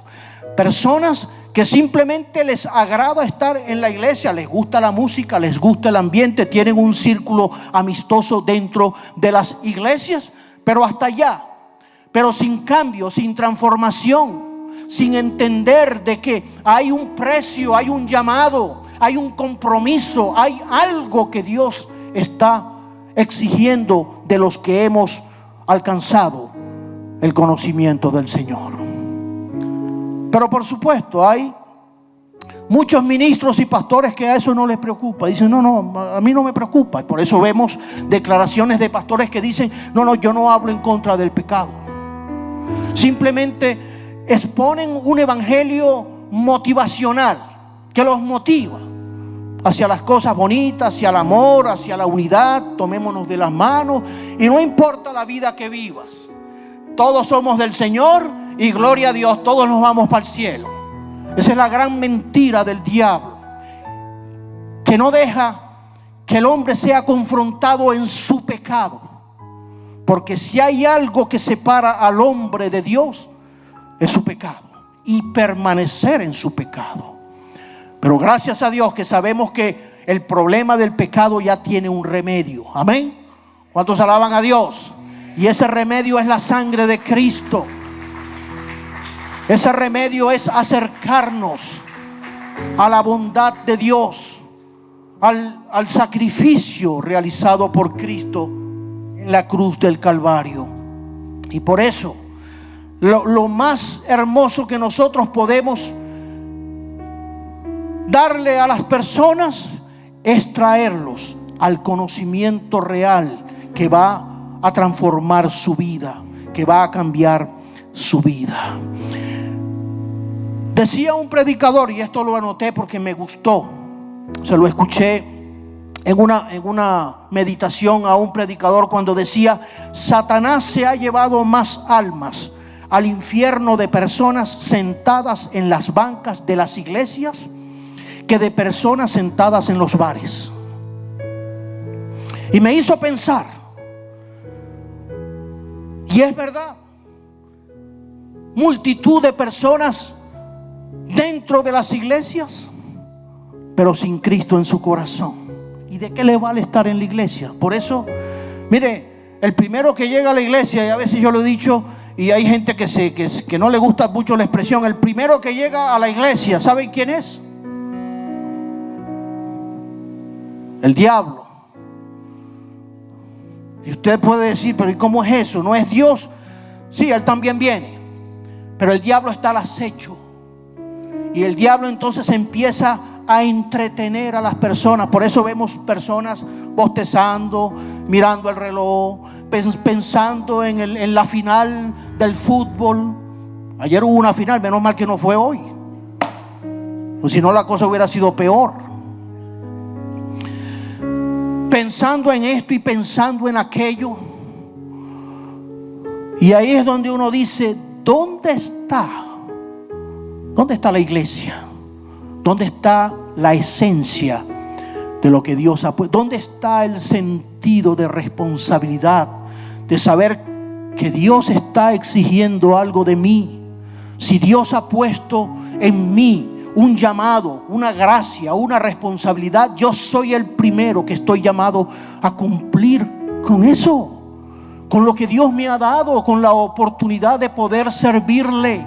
Personas que simplemente les agrada estar en la iglesia, les gusta la música, les gusta el ambiente, tienen un círculo amistoso dentro de las iglesias, pero hasta allá, pero sin cambio, sin transformación, sin entender de que hay un precio, hay un llamado, hay un compromiso, hay algo que Dios está exigiendo de los que hemos alcanzado el conocimiento del Señor. Pero por supuesto hay muchos ministros y pastores que a eso no les preocupa. Dicen, no, a mí no me preocupa. Y por eso vemos declaraciones de pastores que dicen, no, yo no hablo en contra del pecado. Simplemente exponen un evangelio motivacional que los motiva hacia las cosas bonitas, hacia el amor, hacia la unidad. Tomémonos de las manos y no importa la vida que vivas. Todos somos del Señor y gloria a Dios, todos nos vamos para el cielo. Esa es la gran mentira del diablo, que no deja que el hombre sea confrontado en su pecado. Porque si hay algo que separa al hombre de Dios, es su pecado y permanecer en su pecado. Pero gracias a Dios que sabemos que el problema del pecado ya tiene un remedio. Amén. ¿Cuántos alaban a Dios? Y ese remedio es la sangre de Cristo. Ese remedio es acercarnos a la bondad de Dios, al sacrificio realizado por Cristo en la cruz del Calvario. Y por eso lo más hermoso que nosotros podemos darle a las personas es traerlos al conocimiento real que va a transformar su vida, que va a cambiar su vida. Decía un predicador, y esto lo anoté porque me gustó, se lo escuché en una meditación a un predicador cuando decía: Satanás se ha llevado más almas al infierno de personas sentadas en las bancas de las iglesias que de personas sentadas en los bares. Y me hizo pensar, y es verdad, multitud de personas dentro de las iglesias, pero sin Cristo en su corazón. ¿Y de qué le vale estar en la iglesia? Por eso, mire, el primero que llega a la iglesia, y a veces yo lo he dicho, y hay gente que no le gusta mucho la expresión, el primero que llega a la iglesia, ¿saben quién es? El diablo. Y usted puede decir, pero ¿y cómo es eso? ¿No es Dios? Sí, Él también viene, pero el diablo está al acecho. Y el diablo entonces empieza a entretener a las personas. Por eso vemos personas bostezando, mirando el reloj, pensando en la final del fútbol. Ayer hubo una final, menos mal que no fue hoy, pues si no la cosa hubiera sido peor. Pensando en esto y pensando en aquello. Y ahí es donde uno dice, ¿dónde está? ¿Dónde está la iglesia? ¿Dónde está la esencia de lo que Dios ha puesto? ¿Dónde está el sentido de responsabilidad? De saber que Dios está exigiendo algo de mí. Si Dios ha puesto en mí un llamado, una gracia, una responsabilidad, yo soy el primero que estoy llamado a cumplir con eso, con lo que Dios me ha dado, con la oportunidad de poder servirle,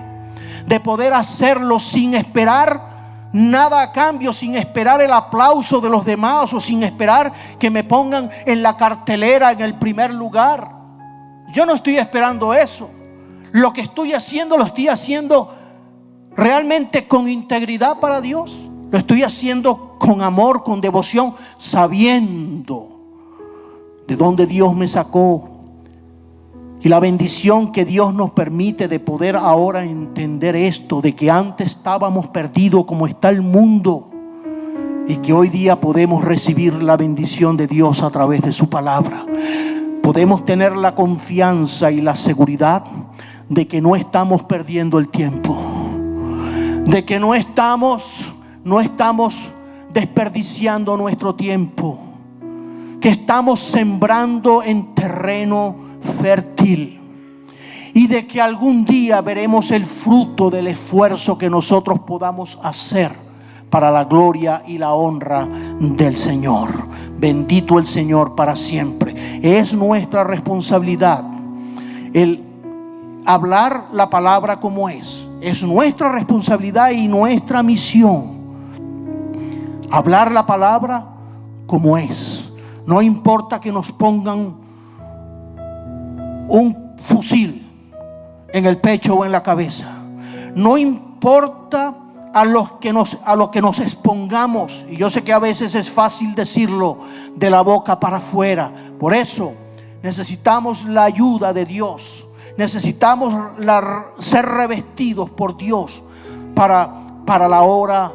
de poder hacerlo sin esperar nada a cambio, sin esperar el aplauso de los demás o sin esperar que me pongan en la cartelera en el primer lugar. Yo no estoy esperando eso. Lo que estoy haciendo, lo estoy haciendo realmente con integridad para Dios. Lo estoy haciendo con amor, con devoción, sabiendo de dónde Dios me sacó y la bendición que Dios nos permite de poder ahora entender esto, de que antes estábamos perdidos como está el mundo y que hoy día podemos recibir la bendición de Dios a través de su palabra. Podemos tener la confianza y la seguridad de que no estamos perdiendo el tiempo, de que no estamos desperdiciando nuestro tiempo, que estamos sembrando en terreno fértil y de que algún día veremos el fruto del esfuerzo que nosotros podamos hacer para la gloria y la honra del Señor. Bendito el Señor para siempre. Es nuestra responsabilidad el hablar la palabra como es. Es nuestra responsabilidad y nuestra misión hablar la palabra como es. No importa que nos pongan un fusil en el pecho o en la cabeza. No importa a lo que nos expongamos. Y yo sé que a veces es fácil decirlo de la boca para afuera. Por eso necesitamos la ayuda de Dios. Necesitamos ser revestidos por Dios para la hora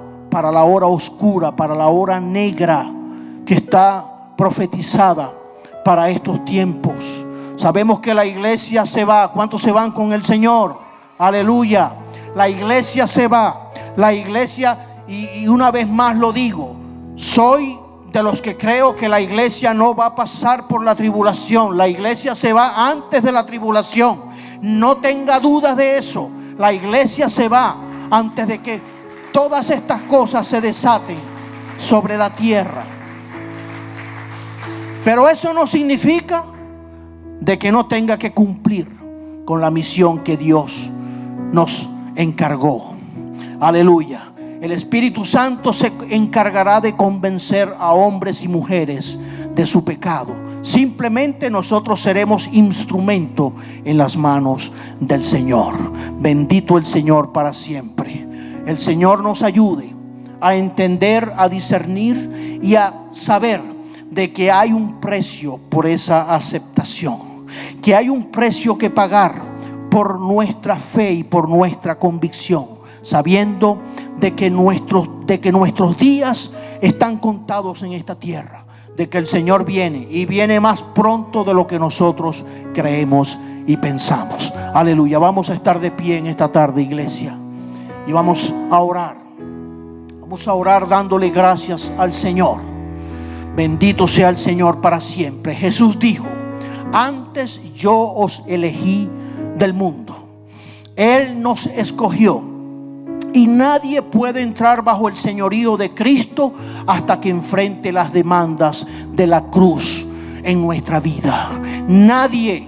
oscura, para la hora negra que está profetizada para estos tiempos. Sabemos que la iglesia se va. ¿Cuántos se van con el Señor? Aleluya. La iglesia se va. La iglesia, y una vez más lo digo, soy de los que creo que la iglesia no va a pasar por la tribulación. La iglesia se va antes de la tribulación. No tenga dudas de eso. La iglesia se va antes de que todas estas cosas se desaten sobre la tierra. Pero eso no significa de que no tenga que cumplir con la misión que Dios nos encargó. Aleluya. El Espíritu Santo se encargará de convencer a hombres y mujeres de su pecado. Simplemente nosotros seremos instrumento en las manos del Señor. Bendito el Señor para siempre. El Señor nos ayude a entender, a discernir y a saber de que hay un precio por esa aceptación. Que hay un precio que pagar por nuestra fe y por nuestra convicción, sabiendo de que nuestros días están contados en esta tierra, de que el Señor viene y viene más pronto de lo que nosotros creemos y pensamos. Aleluya. Vamos a estar de pie en esta tarde, iglesia, y vamos a orar. Vamos a orar dándole gracias al Señor. Bendito sea el Señor para siempre. Jesús dijo: antes yo os elegí del mundo. Él nos escogió. Y nadie puede entrar bajo el señorío de Cristo hasta que enfrente las demandas de la cruz en nuestra vida. Nadie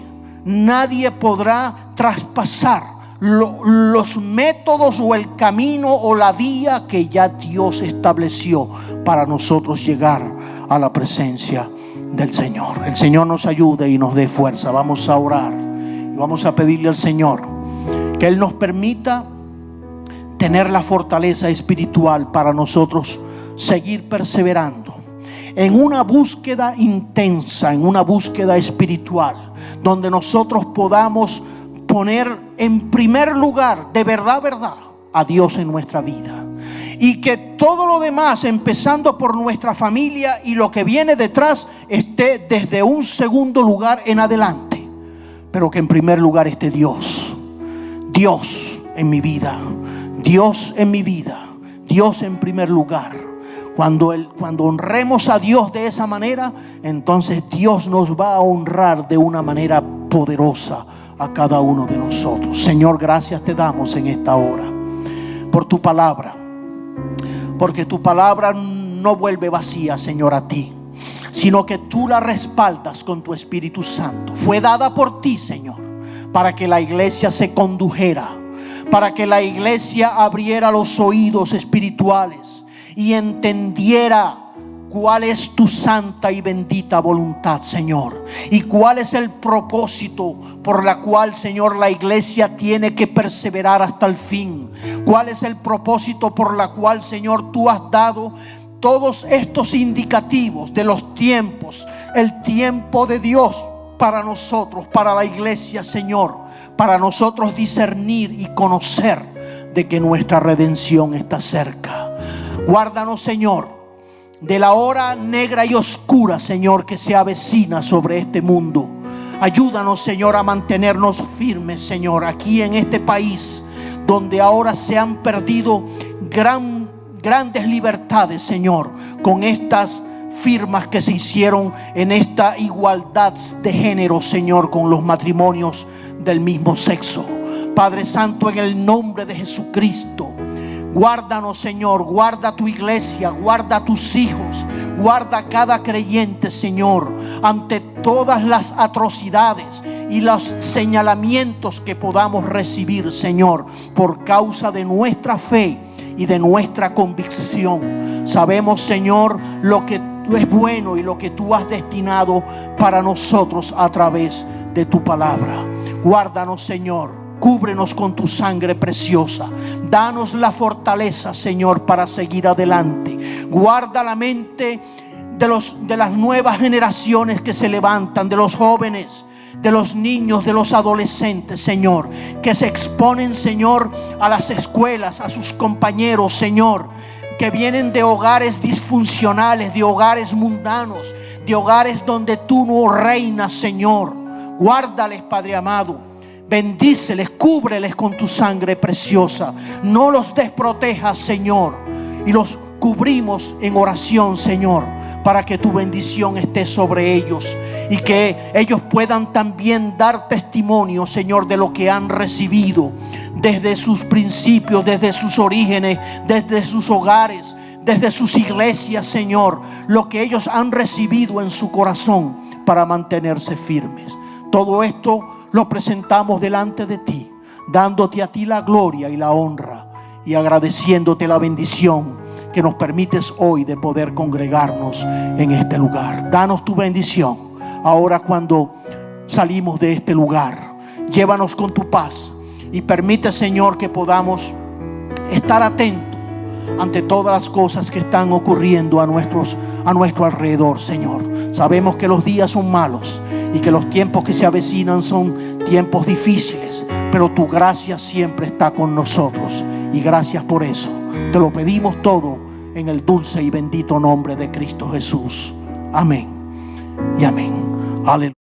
podrá traspasar los métodos o el camino o la vía que ya Dios estableció para nosotros llegar a la presencia del Señor. El Señor nos ayude y nos dé fuerza. Vamos a orar y vamos a pedirle al Señor que Él nos permita tener la fortaleza espiritual para nosotros seguir perseverando en una búsqueda intensa, en una búsqueda espiritual, donde nosotros podamos poner en primer lugar, de verdad, a Dios en nuestra vida. Y que todo lo demás, empezando por nuestra familia y lo que viene detrás, esté desde un segundo lugar en adelante. Pero que en primer lugar esté Dios. Dios en mi vida. Dios en mi vida. Dios en primer lugar. Cuando honremos a Dios de esa manera, entonces Dios nos va a honrar de una manera poderosa a cada uno de nosotros. Señor, gracias te damos en esta hora por tu palabra, porque tu palabra no vuelve vacía, Señor, a ti, sino que tú la respaldas con tu Espíritu Santo. Fue dada por ti, Señor, para que la iglesia se condujera, para que la iglesia abriera los oídos espirituales y entendiera cuál es tu santa y bendita voluntad, Señor, y cuál es el propósito por la cual, Señor, la iglesia tiene que perseverar hasta el fin. Cuál es el propósito por la cual, Señor, tú has dado todos estos indicativos de los tiempos, el tiempo de Dios para nosotros, para la iglesia, Señor, para nosotros discernir y conocer de que nuestra redención está cerca. Guárdanos, Señor, de la hora negra y oscura, Señor, que se avecina sobre este mundo. Ayúdanos, Señor, a mantenernos firmes, Señor, aquí en este país, donde ahora se han perdido grandes libertades, Señor, con estas firmas que se hicieron en esta igualdad de género, Señor, con los matrimonios del mismo sexo. Padre Santo, en el nombre de Jesucristo, guárdanos, Señor, guarda tu iglesia, guarda a tus hijos, guarda a cada creyente, Señor, ante todas las atrocidades y los señalamientos que podamos recibir, Señor, por causa de nuestra fe y de nuestra convicción. Sabemos, Señor, lo que es bueno y lo que tú has destinado para nosotros a través de tu palabra. Guárdanos, Señor. Cúbrenos con tu sangre preciosa. Danos la fortaleza, Señor, para seguir adelante. Guarda la mente de las nuevas generaciones que se levantan, de los jóvenes, de los niños, de los adolescentes, Señor, que se exponen, Señor, a las escuelas, a sus compañeros, Señor, que vienen de hogares disfuncionales, de hogares mundanos, de hogares donde tú no reinas, Señor. Guárdales, Padre amado. Bendíceles, cúbreles con tu sangre preciosa. No los desprotejas, Señor. Y los cubrimos en oración, Señor, para que tu bendición esté sobre ellos y que ellos puedan también dar testimonio, Señor, de lo que han recibido desde sus principios, desde sus orígenes, desde sus hogares, desde sus iglesias, Señor, lo que ellos han recibido en su corazón para mantenerse firmes. Todo esto lo presentamos delante de ti, dándote a ti la gloria y la honra y agradeciéndote la bendición que nos permites hoy de poder congregarnos en este lugar. Danos tu bendición ahora cuando salimos de este lugar. Llévanos con tu paz y permite, Señor, que podamos estar atentos ante todas las cosas que están ocurriendo a nuestro alrededor, Señor. Sabemos que los días son malos y que los tiempos que se avecinan son tiempos difíciles, pero tu gracia siempre está con nosotros y gracias por eso. Te lo pedimos todo en el dulce y bendito nombre de Cristo Jesús. Amén y amén. Aleluya.